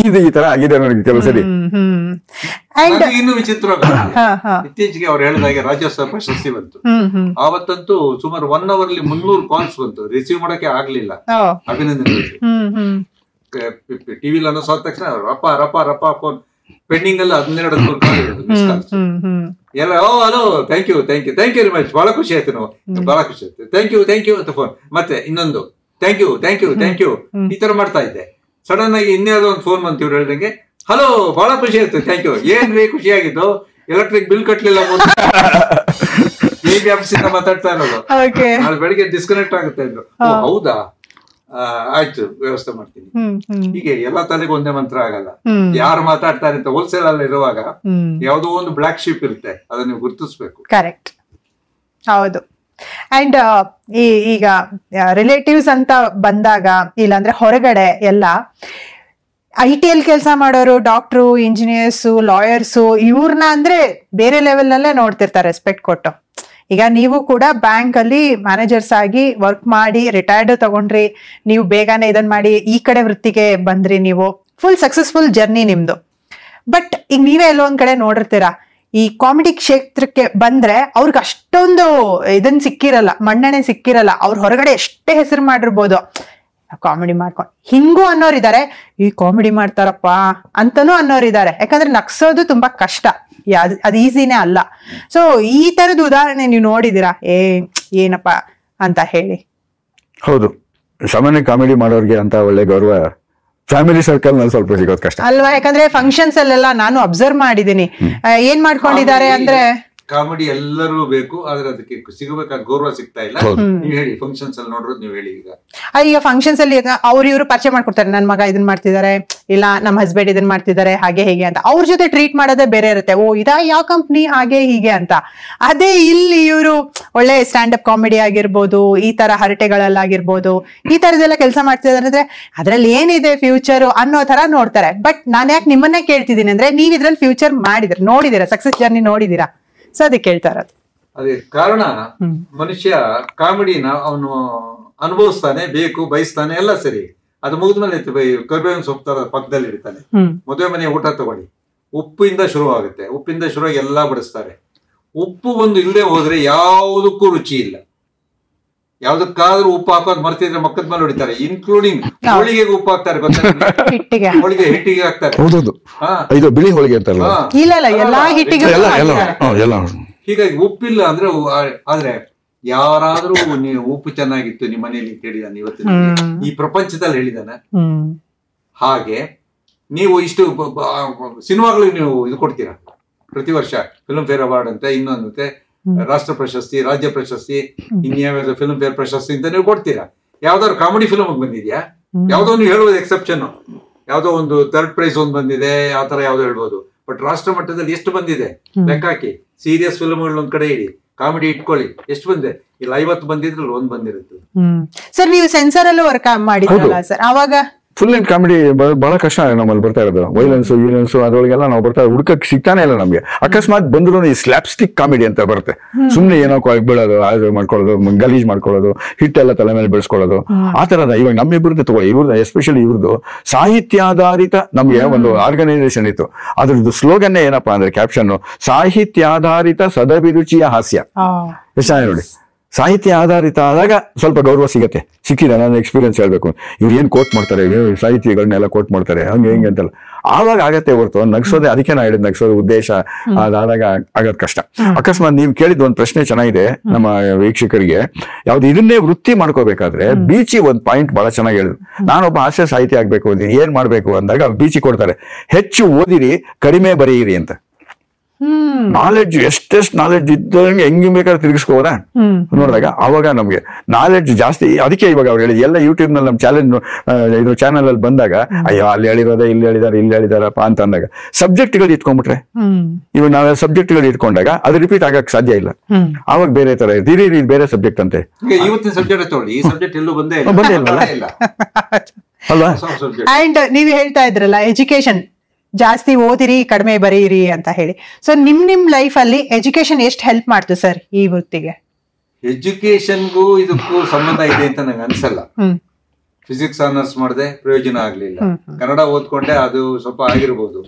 ಇದು ಈ ತರ ಆಗಿದೆ ನನಗೆ ಕೆಲವು ಸರಿ. ಇನ್ನು ವಿಚಿತ್ರ, ಇತ್ತೀಚೆಗೆ ಅವ್ರು ಹೇಳಿದಾಗೆ ರಾಜ್ಯೋತ್ಸವ ಪ್ರಶಸ್ತಿ ಬಂತು. ಆವತ್ತಂತೂ ಸುಮಾರು 1 hour ಅಲ್ಲಿ 300 ಕಾಲ್ಸ್ ಬಂತು, ರಿಸೀವ್ ಮಾಡಕ್ಕೆ ಆಗ್ಲಿಲ್ಲ. ಅಭಿನಂದನೆಗಳು. ಟಿವಿಲಿ ಅನ್ನೋ ಸಾದ ತಕ್ಷಣ ರಪ್ಪ ರಪ್ಪ ರಪ್ಪ ಫೋನ್ ಪೆಂಡಿಂಗ್ ಅಲ್ಲಿ 12 ಕಾಲ್ ಇರೋದು, ಮಿಸ್ ಕಾಲ್ಸ್ ಎಲ್ಲ. Hello, thank you thank you thank you very much, ಬಹಳ ಖುಷಿ ಆಯ್ತು, ನಾವು ಬಹಳ ಖುಷಿ ಆಯ್ತು, ಥ್ಯಾಂಕ್ ಯು ಅಂತ ಫೋನ್, ಮತ್ತೆ ಇನ್ನೊಂದು ಥ್ಯಾಂಕ್ ಯು ಈ ತರ ಮಾಡ್ತಾ ಇದ್ದೆ. ಸಡನ್ ಆಗಿ ಇನ್ಯಾವುದೋ ಒಂದು ಫೋನ್ ಬಂತು, ಇವ್ರು ಹೇಳ್ದಂಗೆ ಹಲೋ ಬಹಳ ಖುಷಿ ಆಯ್ತು, ಥ್ಯಾಂಕ್ ಯು. ಏನ್ರಿ ಖುಷಿ ಆಗಿದ್ದು? ಎಲೆಕ್ಟ್ರಿಕ್ ಬಿಲ್ ಕಟ್ಲಿಲ್ಲ, ಆಫೀಸಿಂದ ಮಾತಾಡ್ತಾ ಇರೋದು, ನಾಳೆ ಬೆಳಿಗ್ಗೆ ಡಿಸ್ಕನೆಕ್ಟ್ ಆಗುತ್ತೆ ಅಂದ್ರು. ಹೌದಾ, ಆಯ್ತು ವ್ಯವಸ್ಥೆ ಮಾಡ್ತೀನಿ. ಹೀಗೆ ಎಲ್ಲಾ ತಲೆಗೆ ಒಂದೇ ಮಂತ್ರ ಆಗಲ್ಲ, ಯಾರು ಮಾತಾಡ್ತಾರೆ ಅಂತ. ಹೋಲ್ಸೇಲ್ ಅಲ್ಲಿ ಇರುವಾಗ ಯಾವ್ದೋ ಒಂದು ಬ್ಲಾಕ್ ಶೀಪ್ ಇರುತ್ತೆ, ಅದನ್ನ ನೀವು ಗುರುತಿಸ್ಬೇಕು. ಕರೆಕ್ಟ್, ಹೌದು. ಅಂಡ್ ಈಗ ರಿಲೇಟಿವ್ಸ್ ಅಂತ ಬಂದಾಗ, ಇಲ್ಲಾಂದ್ರೆ ಹೊರಗಡೆ ಎಲ್ಲ IT ಕೆಲಸ ಮಾಡೋರು, ಡಾಕ್ಟ್ರು, ಇಂಜಿನಿಯರ್ಸು, ಲಾಯರ್ಸು, ಇವ್ರನ್ನ ಅಂದ್ರೆ ಬೇರೆ ಲೆವೆಲ್ ನಲ್ಲೇ ನೋಡ್ತಿರ್ತಾರೆ ರೆಸ್ಪೆಕ್ಟ್ ಕೊಟ್ಟು. ಈಗ ನೀವು ಕೂಡ ಬ್ಯಾಂಕ್ ಅಲ್ಲಿ ಮ್ಯಾನೇಜರ್ಸ್ ಆಗಿ ವರ್ಕ್ ಮಾಡಿ ರಿಟೈರ್ಡ್ ತಗೊಂಡ್ರಿ, ನೀವು ಬೇಗನೆ ಇದನ್ ಮಾಡಿ ಈ ಕಡೆ ವೃತ್ತಿಗೆ ಬಂದ್ರಿ, ನೀವು ಫುಲ್ ಸಕ್ಸಸ್ಫುಲ್ ಜರ್ನಿ ನಿಮ್ದು. ಬಟ್ ಈಗ ನೀವೇ ಎಲ್ಲೋ ಒಂದ್ ಕಡೆ ನೋಡಿರ್ತೀರಾ, ಈ ಕಾಮಿಡಿ ಕ್ಷೇತ್ರಕ್ಕೆ ಬಂದ್ರೆ ಅವ್ರಿಗೆ ಅಷ್ಟೊಂದು ಇದನ್ ಸಿಕ್ಕಿರಲ್ಲ, ಮನ್ನಣೆ ಸಿಕ್ಕಿರಲ್ಲ. ಅವ್ರ ಹೊರಗಡೆ ಎಷ್ಟೇ ಹೆಸರು ಮಾಡಿರ್ಬೋದು, ಕಾಮಿಡಿ ಮಾಡ್ಕೊಂಡು ಹಿಂಗೂ ಅನ್ನೋರಿದ್ದಾರೆ, ಈ ಕಾಮಿಡಿ ಮಾಡ್ತಾರಪ್ಪ ಅಂತಾನೂ ಅನ್ನೋರಿದ್ದಾರೆ. ಯಾಕಂದ್ರೆ ನಗ್ಸೋದು ತುಂಬಾ ಕಷ್ಟ, ಅದು ಈಸಿನೇ ಅಲ್ಲ. ಸೊ ಈ ತರದ ಉದಾಹರಣೆ ನೀವು ನೋಡಿದೀರಾ? ಏನಪ್ಪ ಅಂತ ಹೇಳಿ. ಹೌದು, ಸಾಮಾನ್ಯ ಕಾಮಿಡಿ ಮಾಡೋರ್ಗೆ ಅಂತ ಒಳ್ಳೆ ಗೌರವ ಫ್ಯಾಮಿಲಿ ಸರ್ಕಲ್ ನಲ್ಲಿ ಸ್ವಲ್ಪ ಸಿಗೋದು ಕಷ್ಟ ಅಲ್ವಾ? ಯಾಕಂದ್ರೆ ಫಂಕ್ಷನ್ಸ್ ಅಲ್ಲೆಲ್ಲ ನಾನು ಅಬ್ಸರ್ವ್ ಮಾಡಿದೀನಿ, ಏನ್ ಮಾಡ್ಕೊಂಡಿದ್ದಾರೆ ಕಾಮಿಡಿ ಎಲ್ಲರೂ ಬೇಕು, ಆದ್ರೆ ಅದಕ್ಕೆ ಸಿಗಬೇಕಾದ ಗೌರವ ಸಿಗ್ತಾ ಇಲ್ಲ. ನೀವು ಹೇಳಿ, ಫಂಕ್ಷನ್ಸ್ ಅಲ್ಲಿ ನೋಡ್ರೋದು ನೀವು ಹೇಳಿ. ಈಗ ಫಂಕ್ಷನ್ಸ್ ಅಲ್ಲಿ ಇವ್ರು ಪರಿಚಯ ಮಾಡ್ಕೊಡ್ತಾರೆ, ನನ್ ಮಗ ಇದನ್ ಮಾಡ್ತಿದ್ದಾರೆ, ಇಲ್ಲ ನಮ್ಮ ಹಸ್ಬೆಂಡ್ ಇದನ್ ಮಾಡ್ತಿದ್ದಾರೆ, ಹಾಗೆ ಹೀಗೆ ಅಂತ. ಅವ್ರ ಜೊತೆ ಟ್ರೀಟ್ ಮಾಡೋದೇ ಬೇರೆ ಇರುತ್ತೆ. ಇದಾ ಯಾವ ಕಂಪ್ನಿ, ಹಾಗೆ ಹೀಗೆ ಅಂತ. ಅದೇ ಇಲ್ಲಿ ಇವರು ಒಳ್ಳೆ ಸ್ಟ್ಯಾಂಡ್ ಅಪ್ ಕಾಮಿಡಿ ಆಗಿರ್ಬೋದು, ಈ ತರ ಹರಟೆಗಳಲ್ಲಾಗಿರ್ಬೋದು, ಈ ತರದೆಲ್ಲ ಕೆಲಸ ಮಾಡ್ತಿದ್ದಾರೆ ಅಂದ್ರೆ ಅದ್ರಲ್ಲಿ ಏನಿದೆ ಫ್ಯೂಚರ್ ಅನ್ನೋ ತರ ನೋಡ್ತಾರೆ. ಬಟ್ ನಾನ್ ಯಾಕೆ ನಿಮ್ಮನ್ನೇ ಕೇಳ್ತಿದ್ದೀನಿ ಅಂದ್ರೆ, ನೀವ್ ಇದ್ರಲ್ಲಿ ಫ್ಯೂಚರ್ ಮಾಡಿದಿರ, ನೋಡಿದಿರಾ, ಸಕ್ಸಸ್ ಜರ್ನಿ ನೋಡಿದಿರಾ, ಸೊ ಅದಕ್ಕೆ ಕೇಳ್ತಾ ಇರೋದು. ಅದೇ ಕಾರಣ, ಮನುಷ್ಯ ಕಾಮಿಡಿನ ಅವನು ಅನುಭವಿಸ್ತಾನೆ, ಬೇಕು ಬಯಸ್ತಾನೆ, ಎಲ್ಲ ಸರಿ. ಅದು ಮುಗಿದ್ಮೇಲೆ ಕರ್ಬೇವಿನ ಸೊಪ್ಪು ಪಕ್ಕದಲ್ಲಿ ಇಡ್ತಾನೆ. ಮದುವೆ ಮನೆ ಊಟ ತಗೊಳ್ಳಿ, ಉಪ್ಪಿಂದ ಶುರು ಆಗುತ್ತೆ, ಉಪ್ಪಿಂದ ಶುರುವಾಗಿ ಎಲ್ಲಾ ಬಡಿಸ್ತಾರೆ. ಉಪ್ಪು ಒಂದು ಇಲ್ಲದೆ ಹೋದ್ರೆ ಯಾವುದಕ್ಕೂ ರುಚಿ ಇಲ್ಲ. ಯಾವ್ದಕ್ಕಾದ್ರೂ ಉಪ್ಪು ಹಾಕೋದ್ ಮರ್ತಿದ್ರೆ ಮಕ್ಕದ ಮೇಲೆ ಹೊಡಿತಾರೆ, ಇನ್ಕ್ಲೂಡಿಂಗ್ ಹೋಳಿಗೆ ಉಪ್ಪು ಹಾಕ್ತಾರೆ ಗೊತ್ತಾ? ಹೋಳಿಗೆ ಹಿಟ್ಟಿಗೆ ಹಾಕ್ತಾರೆ. ಹೌದೌದು, ಇದು ಬಿಳಿ ಹೋಳಿಗೆ ಅಂತಾರಲ್ಲ. ಹೀಗಾಗಿ ಉಪ್ಪಿಲ್ಲ ಅಂದ್ರೆ ಆದ್ರೆ ಯಾರಾದ್ರೂ ನೀವು ಉಪ್ಪು ಚೆನ್ನಾಗಿತ್ತು ನಿಮ್ಮ ಮನೆಯಲ್ಲಿ ಹೇಳಿದಾನೆ ಇವತ್ತು ಈ ಪ್ರಪಂಚದಲ್ಲಿ ಹೇಳಿದಾನೆ. ಹಾಗೆ ನೀವು ಇಷ್ಟು ಸಿನಿಮಾಗಳಿಗೆ ನೀವು ಇದು ಕೊಡ್ತೀರಾ ಪ್ರತಿ ವರ್ಷ, ಫಿಲ್ಮ್ ಫೇರ್ ಅವಾರ್ಡ್ ಅಂತ, ಇನ್ನೊಂದಂತೆ ರಾಷ್ಟ್ರ ಪ್ರಶಸ್ತಿ, ರಾಜ್ಯ ಪ್ರಶಸ್ತಿ, ಇನ್ಯಾವ್ಯಾವ ಫಿಲ್ಮ್ ಫೇರ್ ಪ್ರಶಸ್ತಿ ಅಂತ ನೀವು ಕೊಡ್ತೀರಾ. ಯಾವ್ದಾದ್ರು ಕಾಮಿಡಿ ಫಿಲ್ಮ್ ಬಂದಿದ್ಯಾ? ಯಾವ್ದೋ ನೀವು ಹೇಳ್ಬೋದು ಎಕ್ಸೆಪ್ಷನ್, ಯಾವ್ದೋ ಒಂದು ಥರ್ಡ್ ಪ್ರೈಸ್ ಒಂದು ಬಂದಿದೆ, ಯಾವ ತರ ಯಾವ್ದೋ ಹೇಳ್ಬೋದು. ಬಟ್ ರಾಷ್ಟ್ರ ಮಟ್ಟದಲ್ಲಿ ಎಷ್ಟು ಬಂದಿದೆ ಲೆಕ್ಕ ಹಾಕಿ. ಸೀರಿಯಸ್ ಫಿಲ್ಮ್ಗಳು ಒಂದ್ ಕಡೆ ಇಡಿ, ಕಾಮಿಡಿ ಇಟ್ಕೊಳ್ಳಿ, ಎಷ್ಟು ಬಂದೆ? ಇಲ್ಲ 50 ಬಂದಿದ್ರಲ್ಲಿ 1 ಬಂದಿರುತ್ತೆ. ಸರ್ ನೀವು ಸೆನ್ಸರ್ ಅಲ್ಲೂ ವರ್ಕ್ ಮಾಡಿದ್ರಲ್ಲ ಸರ್, ಅವಾಗ ಫುಲ್ ಲೆಂತ್ ಕಾಮಿಡಿ ಬಹಳ ಕಷ್ಟ ನಮ್ಮಲ್ಲಿ ಬರ್ತಾ ಇರೋದು. ವೈಲೆನ್ಸ್ ಅದ್ರೊಳಗೆಲ್ಲ ನಾವು ಬರ್ತಾ ಹುಡುಕಕ್ ಸಿಗ್ತಾನೆ ಇಲ್ಲ ನಮ್ಗೆ. ಅಕಸ್ಮಾತ್ ಬಂದ್ರು ಈ ಸ್ಲ್ಯಾಪ್ ಸ್ಟಿಕ್ ಕಾಮಿಡಿ ಅಂತ ಬರುತ್ತೆ, ಸುಮ್ನೆ ಏನೋ ಬೀಳೋದು, ಅದು ಮಾಡ್ಕೊಳ್ಳೋದು, ಗಲೀಜ್ ಮಾಡ್ಕೊಳ್ಳೋದು, ಹಿಟ್ಟೆಲ್ಲ ತಲೆ ಮೇಲೆ ಬೆಳೆಸ್ಕೊಳ್ಳೋದು, ಆ ತರದ. ಇವಾಗ ನಮ್ಮಿಬ್ಬರದ್ದು ತಗೊಳ್ಳಿ, ಇವ್ರದ್ದು ಎಸ್ಪೆಷಲಿ ಇವ್ರದ್ದು ಸಾಹಿತ್ಯಾಧಾರಿತ ನಮ್ಗೆ ಒಂದು ಆರ್ಗನೈಸೇಷನ್ ಇತ್ತು. ಅದ್ರದ್ದು ಸ್ಲೋಗನ್ನೇ ಏನಪ್ಪಾ ಅಂದ್ರೆ ಕ್ಯಾಪ್ಷನ್, ಸಾಹಿತ್ಯಾಧಾರಿತ ಸದಭಿರುಚಿಯ ಹಾಸ್ಯ. ಎಷ್ಟು ನೋಡಿ, ಸಾಹಿತ್ಯ ಆಧಾರಿತ ಆದಾಗ ಸ್ವಲ್ಪ ಗೌರವ ಸಿಕ್ಕಿದೆ. ನನ್ನ ಎಕ್ಸ್ಪೀರಿಯನ್ಸ್ ಹೇಳ್ಬೇಕು, ಇವ್ರು ಏನ್ ಕೋಟ್ ಮಾಡ್ತಾರೆ, ಸಾಹಿತ್ಯಗಳನ್ನೆಲ್ಲ ಕೋಟ್ ಮಾಡ್ತಾರೆ, ಹಂಗೆ ಹಿಂಗೆ ಅಂತಲ್ಲ, ಆವಾಗ ಆಗತ್ತೆ ಹೊರತು ನಗ್ಸೋದೆ. ಅದಕ್ಕೆ ನಾ ಹೇಳಿದ್ ನಗ್ಸೋದು ಉದ್ದೇಶ ಅದಾದಾಗ ಆಗೋದ್ ಕಷ್ಟ. ಅಕಸ್ಮಾತ್ ನೀವು ಕೇಳಿದ ಒಂದು ಪ್ರಶ್ನೆ ಚೆನ್ನಾಗಿದೆ ನಮ್ಮ ವೀಕ್ಷಕರಿಗೆ. ಯಾವ್ದು ಇದನ್ನೇ ವೃತ್ತಿ ಮಾಡ್ಕೋಬೇಕಾದ್ರೆ ಬೀಚಿ ಒಂದ್ ಪಾಯಿಂಟ್ ಬಹಳ ಚೆನ್ನಾಗಿ ಹೇಳಿದ್ರು. ನಾನೊಬ್ಬ ಹಾಸ್ಯ ಸಾಹಿತಿ ಆಗ್ಬೇಕು ಅಂದ್ರೆ ಏನ್ ಮಾಡ್ಬೇಕು ಅಂದಾಗ ಬೀಚಿ ಕೊಡ್ತಾರೆ, ಹೆಚ್ಚು ಓದಿರಿ, ಕಡಿಮೆ ಬರೆಯಿರಿ ಅಂತ. ನಾಲೆಡ್ಜ್ ಎಷ್ಟೆಷ್ಟು ನಾಲೆಡ್ಜ್ ಇದ್ದಂಗೆ ಹೆಂಗ್ ಬೇಕಾದ್ರೆ ತಿರುಗಿಸ್ಕೋಬೋದ ನೋಡಿದಾಗ ಅವಾಗ ನಮ್ಗೆ ನಾಲೆಡ್ಜ್ ಜಾಸ್ತಿ. ಅದಕ್ಕೆ ಇವಾಗ ಅವ್ರು ಹೇಳಿದ್ ಎಲ್ಲ ಯೂಟ್ಯೂಬ್ ನಲ್ಲಿ ನಮ್ ಇದು ಚಾನಲ್ ಅಲ್ಲಿ ಬಂದಾಗ, ಅಯ್ಯೋ ಅಲ್ಲಿ ಹೇಳಿರೋದೇ ಇಲ್ಲಿ ಹೇಳಿದಾರಪ್ಪ ಅಂತ ಅಂದಾಗ ಸಬ್ಜೆಕ್ಟ್ಗಳು ಇಟ್ಕೊಂಡ್ಬಿಟ್ರೆ, ಇವಾಗ ನಾವ್ ಸಬ್ಜೆಕ್ಟ್ಗಳು ಇಟ್ಕೊಂಡಾಗ ಅದು ರಿಪೀಟ್ ಆಗಕ್ ಸಾಧ್ಯ ಇಲ್ಲ. ಅವಾಗ ಬೇರೆ ತರ ಇರ್ತೀರಿ, ಬೇರೆ ಸಬ್ಜೆಕ್ಟ್ ಅಂತೆ. ಇವತ್ತಿನ ಸಬ್ಜೆಕ್ಟ್ ತಗೊಳ್ಳಿ, ಈ ಸಬ್ಜೆಕ್ಟ್ ಎಲ್ಲೂ ಬಂದೇ ಇಲ್ಲ ಅಲ್ವಾ? ಅಂಡ್ ನೀವು ಹೇಳ್ತಾ ಇದ್ರಲ್ಲ ಎಜುಕೇಶನ್ ಜಾಸ್ತಿ ಓದಿರಿ, ಕಡಿಮೆ ಬರೀರಿ ಅಂತ ಹೇಳಿ. ಸೊ ನಿಮ್ ಲೈಫ್ ಅಲ್ಲಿ ಎಜುಕೇಶನ್ ಎಷ್ಟು ಹೆಲ್ಪ್ ಮಾಡ್ತು ಸರ್ ಈ ವೃತ್ತಿಗೆ? ಎಜುಕೇಶನ್ಗೂ ಇದಕ್ಕೂ ಸಂಬಂಧ ಇದೆ ಅಂತ ನಂಗೆ ಅನ್ಸಲ್ಲ. ಫಿಸಿಕ್ಸ್ ಆನರ್ಸ್ ಮಾಡಿದೆ, ಪ್ರಯೋಜನ ಆಗ್ಲಿಲ್ಲ. ಕನ್ನಡ ಓದ್ಕೊಂಡೆ, ಅದು ಸ್ವಲ್ಪ ಆಗಿರ್ಬೋದು.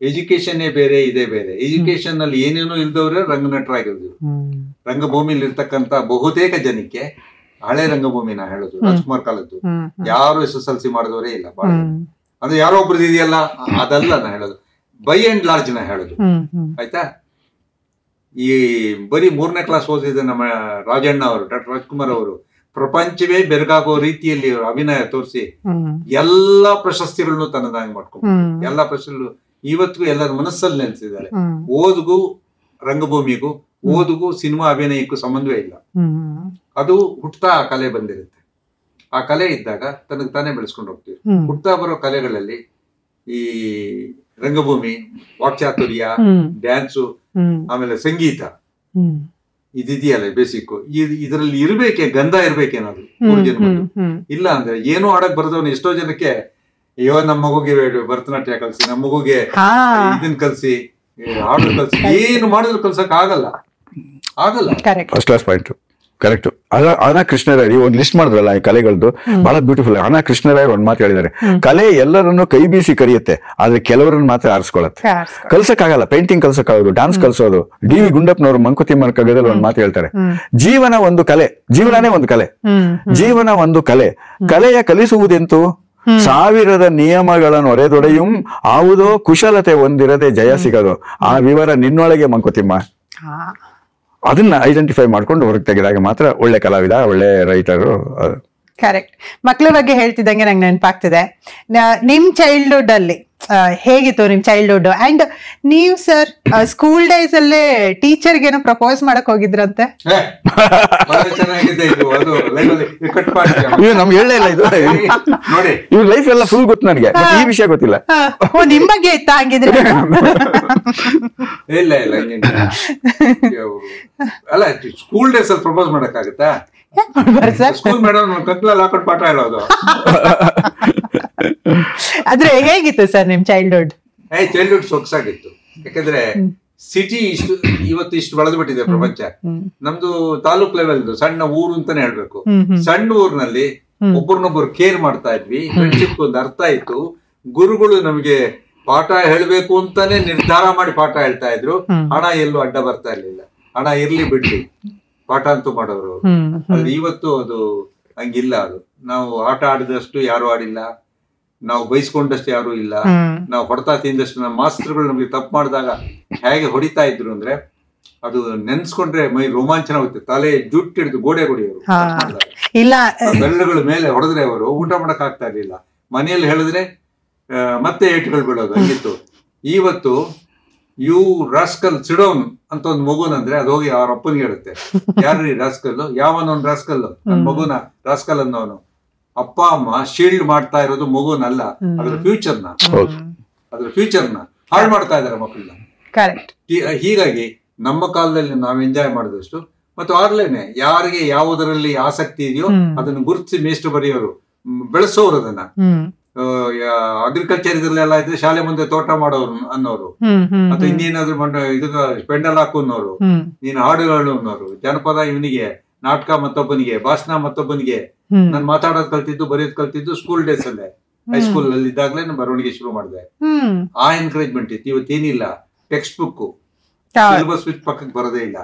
ಎಜುಕೇಶನ್ ಬೇರೆ, ಇದೇ ಬೇರೆ. ಎಜುಕೇಶನ್ ಅಲ್ಲಿ ಏನೇನೋ ಇಲ್ದವ್ರೆ ರಂಗನಟರಾಗಿರ್ತೀವಿ. ರಂಗಭೂಮಿಲಿ ಇರ್ತಕ್ಕಂತ ಬಹುತೇಕ ಜನಕ್ಕೆ ಹಳೆ ರಂಗಭೂಮಿನ ಹೇಳೋದು, ರಾಜ್ಕುಮಾರ್ ಕಾಲದ್ದು, ಯಾರು SSLC ಮಾಡಿದವರೇ ಇಲ್ಲ. ಅದು ಯಾರೋ ಒಬ್ರದ್ದು ಇದೆಯಲ್ಲ, ಅದಲ್ಲ ನಾ ಹೇಳೋದು, ಬೈ ಅಂಡ್ ಲಾರ್ಜ್ ನಾ ಹೇಳೋದು. ಆಯ್ತಾ? ಈ ಬರೀ 3ನೇ ಕ್ಲಾಸ್ ಓದಿದ ನಮ್ಮ ರಾಜಣ್ಣ ಅವರು, ಡಾಕ್ಟರ್ ರಾಜ್ಕುಮಾರ್ ಅವರು, ಪ್ರಪಂಚವೇ ಬೆರಗಾಗೋ ರೀತಿಯಲ್ಲಿ ಅಭಿನಯ ತೋರಿಸಿ ಎಲ್ಲಾ ಪ್ರಶಸ್ತಿಗಳನ್ನು ತನ್ನದಾಗಿ ಮಾಡ್ಕೊಂಡು, ಎಲ್ಲಾ ಪ್ರಶಸ್ತಿಗಳು ಇವತ್ತಿಗೂ ಎಲ್ಲರ ಮನಸ್ಸಲ್ಲಿ ನೆಲೆಸಿದ್ದಾರೆ. ಓದಿಗೂ ರಂಗಭೂಮಿಗೂ, ಓದಿಗೂ ಸಿನಿಮಾ ಅಭಿನಯಕ್ಕೂ ಸಂಬಂಧವೇ ಇಲ್ಲ. ಅದು ಹುಟ್ಟುತ್ತಾ ಆ ಕಲೆ ಬಂದಿರುತ್ತೆ. ಆ ಕಲೆ ಇದ್ದಾಗ ತನಗೆ ತಾನೇ ಬೆಳೆಸ್ಕೊಂಡು ಹೋಗ್ತೀವಿ. ಹುಡ್ತಾ ಬರೋ ಕಲೆಗಳಲ್ಲಿ ಈ ರಂಗಭೂಮಿ, ವಾಕ್ಚಾತುರ್ಯ, ಡ್ಯಾನ್ಸು, ಆಮೇಲೆ ಸಂಗೀತ, ಇದಿದೆಯಲ್ಲ ಬೇಸಿಕ್. ಇದರಲ್ಲಿ ಇರ್ಬೇಕೆ, ಗಂಧ ಇರ್ಬೇಕೇನಾದ್ರು 3 ಜನ. ಇಲ್ಲ ಅಂದ್ರೆ ಏನೋ ಆಡಕ್ ಬರದವನು ಎಷ್ಟೋ ಜನಕ್ಕೆ, ಅಯ್ಯೋ ನಮ್ಮ ಮಗುಗೆ ಭರತನಾಟ್ಯ ಕಲ್ಸಿ, ನಮ್ಮ ಮಗುಗೆ ಇದನ್ ಕಲ್ಸಿ, ಹಾಡು ಕಲ್ಸಿ, ಏನು ಮಾಡಿದ್ರು ಕಲ್ಸಕ್ ಆಗಲ್ಲ. First class point correct. ಅನಾ ಕೃಷ್ಣರಾಯ್ ಒಂದು ಲಿಸ್ಟ್ ಮಾಡಿದ್ರಲ್ಲ ಈ ಕಲೆಗಳದ್ದು, ಬಹಳ ಬ್ಯೂಟಿಫುಲ್. ಅನಾ ಕೃಷ್ಣರಾಯ್ ಒಂದ್ ಮಾತು ಹೇಳಿದ್ದಾರೆ, ಕಲೆ ಎಲ್ಲರನ್ನು ಕೈ ಬೀಸಿ ಕರೆಯುತ್ತೆ, ಆದ್ರೆ ಕೆಲವರನ್ನ ಮಾತ್ರ ಆರಿಸ್ಕೊಳತ್ತೆ. ಕಲ್ಸಕ್ಕಾಗಲ್ಲ, ಪೇಂಟಿಂಗ್ ಕಲ್ಸಕ್ಕಾಗೋದು, ಡಾನ್ಸ್ ಕಲ್ಸೋದು. ಡಿ ವಿ ಗುಂಡಪ್ಪನವರು ಮಂಕುತಿಮ್ಮನ ಕಗ್ಗದಲ್ಲಿ ಒಂದ್ ಮಾತು ಹೇಳ್ತಾರೆ, ಜೀವನ ಒಂದು ಕಲೆ, ಜೀವನನೇ ಒಂದು ಕಲೆ, ಜೀವನ ಒಂದು ಕಲೆ, ಕಲೆಯ ಕಲಿಸುವುದೆಂತು, 1000 ನಿಯಮಗಳನ್ನು ಒರೆದೊಡೆಯುಂ ಆವುದೋ ಕುಶಲತೆ ಹೊಂದಿರದೆ ಜಯ ಸಿಗದು. ಆ ವಿವರ ನಿನ್ನೊಳಗೆ ಮಂಕುತಿಮ್ಮ. ಅದನ್ನ ಐಡೆಂಟಿಫೈ ಮಾಡ್ಕೊಂಡು ಹೊರಗೆ ತೆಗೆದಾಗ ಮಾತ್ರ ಒಳ್ಳೆ ಕಲಾವಿದ, ಒಳ್ಳೆ ರೈಟರು. ಕರೆಕ್ಟ್. ಮಕ್ಳ ಬಗ್ಗೆ ಹೇಳ್ತಿದ್ದಂಗೆ ನಂಗೆ ನೆನಪಾಗ್ತಿದೆ, ನಿಮ್ ಚೈಲ್ಡ್ಹುಡ್ ಅಲ್ಲಿ ಹೇಗಿತ್ತು ನಿಮ್ ಚೈಲ್ಡ್ಹುಡ್? ಅಂಡ್ ನೀವು ಸರ್ ಸ್ಕೂಲ್ ಡೇಸ್ ಅಲ್ಲೇ ಟೀಚರ್ಗೆ ಏನೋ ಪ್ರಪೋಸ್ ಮಾಡಕ್ ಹೋಗಿದ್ರಂತೆ. ನಮ್ಗೆ ಹೇಳೇ ಇಲ್ಲ ಇದು. ಇವ್ರ ಲೈಫ್ ಎಲ್ಲ ಫುಲ್ ಗೊತ್ತು ನನಗೆ, ಈ ವಿಷಯ ಗೊತ್ತಿಲ್ಲ. ನಿಮ್ ಬಗ್ಗೆ ಇತ್ತ ಹಂಗಿದ್ರೆ? ಇಲ್ಲ ಅಲ್ಲ, ಸ್ಕೂಲ್ ಡೇಸ್ ಅಲ್ಲಿ ಪ್ರಪೋಸ್ ಮಾಡಕ್ ಆಗುತ್ತಾ? ಸ್ಕೂಲ್ ಮೇಡಮ್ ಕತ್ಲಲ್ಲಿ ಹಾಕೊಂಡು ಪಾಠ ಹೇಳೋದು. ಆದ್ರೆ ಹೇಗಿತ್ತು ಸರ್ ನಿಮ್ ಚೈಲ್ಡ್ಹುಡ್? ಚೈಲ್ಡ್ಹುಡ್ ಸೊಗಸಾಗಿತ್ತು. ಯಾಕಂದ್ರೆ ಸಿಟಿ ಇವತ್ತು ಇಷ್ಟು ಬೆಳೆದು ಬಿಟ್ಟಿದೆ ಪ್ರಪಂಚ. ನಮ್ದು ತಾಲೂಕ್ ಲೆವೆಲ್ ಸಣ್ಣ ಊರು ಅಂತಾನೆ ಹೇಳ್ಬೇಕು. ಸಣ್ಣ ಊರಿನಲ್ಲಿ ಒಬ್ಬರನ್ನೊಬ್ಬರು ಕೇರ್ ಮಾಡ್ತಾ ಇದ್ವಿ, ಫ್ರೆಂಡ್ಶಿಪ್ ಒಂದು ಅರ್ಥ ಇತ್ತು. ಗುರುಗಳು ನಮ್ಗೆ ಪಾಠ ಹೇಳ್ಬೇಕು ಅಂತಾನೆ ನಿರ್ಧಾರ ಮಾಡಿ ಪಾಠ ಹೇಳ್ತಾ ಇದ್ರು. ಹಣ ಎಲ್ಲೂ ಅಡ್ಡ ಬರ್ತಾ ಇರ್ಲಿಲ್ಲ. ಹಣ ಇರ್ಲಿ ಬಿಡ್ಲಿ, ಪಾಠ ಅಂತೂ ಮಾಡೋರು. ಆದ್ರೆ ಇವತ್ತು ಅದು ಹಂಗಿಲ್ಲ. ಅದು ನಾವು ಆಟ ಆಡಿದಷ್ಟು ಯಾರು ಆಡಿಲ್ಲ, ನಾವು ಬೈಸ್ಕೊಂಡಷ್ಟು ಯಾರು ಇಲ್ಲ, ನಾವು ಹೊಡೆತ ತಿಂದಷ್ಟು ನಮ್ಮ ಮಾಸ್ಟರ್ಗಳು ನಮ್ಗೆ ತಪ್ಪು ಮಾಡಿದಾಗ ಹೇಗೆ ಹೊಡಿತಾ ಇದ್ರು ಅಂದ್ರೆ ಅದು ನೆನ್ಸ್ಕೊಂಡ್ರೆ ಮೈ ರೋಮಾಂಚನ ಆಗುತ್ತೆ. ತಲೆ ಜುಟ್ಟು ಹಿಡಿದು ಗೋಡೆ ಹೊಡೆಯೋರು ಇಲ್ಲ, ಬೆರಳುಗಳ ಮೇಲೆ ಹೊಡೆದ್ರೆ ಅವರು ಊಟ ಮಾಡಕ್ ಆಗ್ತಾ ಇರ್ಲಿಲ್ಲ. ಮನೆಯಲ್ಲಿ ಹೇಳಿದ್ರೆ ಮತ್ತೆ ಏಟುಗಳು ಬಿಡೋದು, ಹಂಗಿತ್ತು. ಇವತ್ತು ಯು ರಾಸ್ಕಲ್ ಸಿಡೋನ್ ಅಂತ ಒಂದು ಮಗುನಂದ್ರೆ ಅದು ಹೋಗಿ ಅವ್ರ ಅಪ್ಪನಿಗೆ ಹೇಳುತ್ತೆ, ಯಾರ್ರೀ ರಾಸ್ಕಲ್, ಯಾವನೊಂದು ರಾಸ್ಕಲ್, ನನ್ ಮಗುನ ರಾಸ್ಕಲ್ ಅನ್ನೋನು. ಅಪ್ಪ ಅಮ್ಮ ಶೀಲ್ಡ್ ಮಾಡ್ತಾ ಇರೋದು ಮಗುನಲ್ಲ, ಅದ್ರ ಫ್ಯೂಚರ್ನ ಹಾಳು ಮಾಡ್ತಾ ಇದಾರೆ ಮಕ್ಕಳನ್ನ. ಹೀಗಾಗಿ ನಮ್ಮ ಕಾಲದಲ್ಲಿ ನಾವು ಎಂಜಾಯ್ ಮಾಡಿದಷ್ಟು ಮತ್ತು ಆಗ್ಲೇನೆ ಯಾರಿಗೆ ಯಾವುದರಲ್ಲಿ ಆಸಕ್ತಿ ಇದೆಯೋ ಅದನ್ನು ಗುರುತಿಸಿ ಮೇಷ್ಟ್ರು ಬರೆಯೋರು, ಬೆಳೆಸೋರು ಅದನ್ನ. ಅಗ್ರಿಕಲ್ಚರ್ ಇದ್ರಲ್ಲೆಲ್ಲ ಇದ್ರೆ ಶಾಲೆ ಮುಂದೆ ತೋಟ ಮಾಡೋರು ಅನ್ನೋರು, ಅಥವಾ ಇನ್ನೇನಾದ್ರು ಇದು ಪೆಂಡಲ್ ಹಾಕು ಅನ್ನೋರು, ನೀನು ಹಾಡುಗಳು ಅನ್ನೋರು, ಜನಪದ ಇವನಿಗೆ, ನಾಟಕ ಮತ್ತೊಬ್ಬನಿಗೆ, ಭಾಷಣ ಮತ್ತೊಬ್ಬನಿಗೆ. ನಾನು ಮಾತಾಡೋದ್ ಕಲ್ತಿದ್ದು, ಬರೆಯೋದ್ ಕಲ್ತಿದ್ದು ಸ್ಕೂಲ್ ಡೇಸ್ ಅಲ್ಲೇ, ಹೈಸ್ಕೂಲ್ ಅಲ್ಲಿ ಇದ್ದಾಗಲೇ ನಾನು ಬರವಣಿಗೆ ಶುರು ಮಾಡಿದೆ. ಆ ಎನ್ಕರೇಜ್ಮೆಂಟ್ ಇತ್ತು. ಇವತ್ತೇನಿಲ್ಲ, ಟೆಕ್ಸ್ಟ್ ಬುಕ್ ಸಿಲೆಬಸ್ ಬಿಟ್ಟು ಪಕ್ಕಕ್ಕೆ ಬರೋದೇ ಇಲ್ಲ.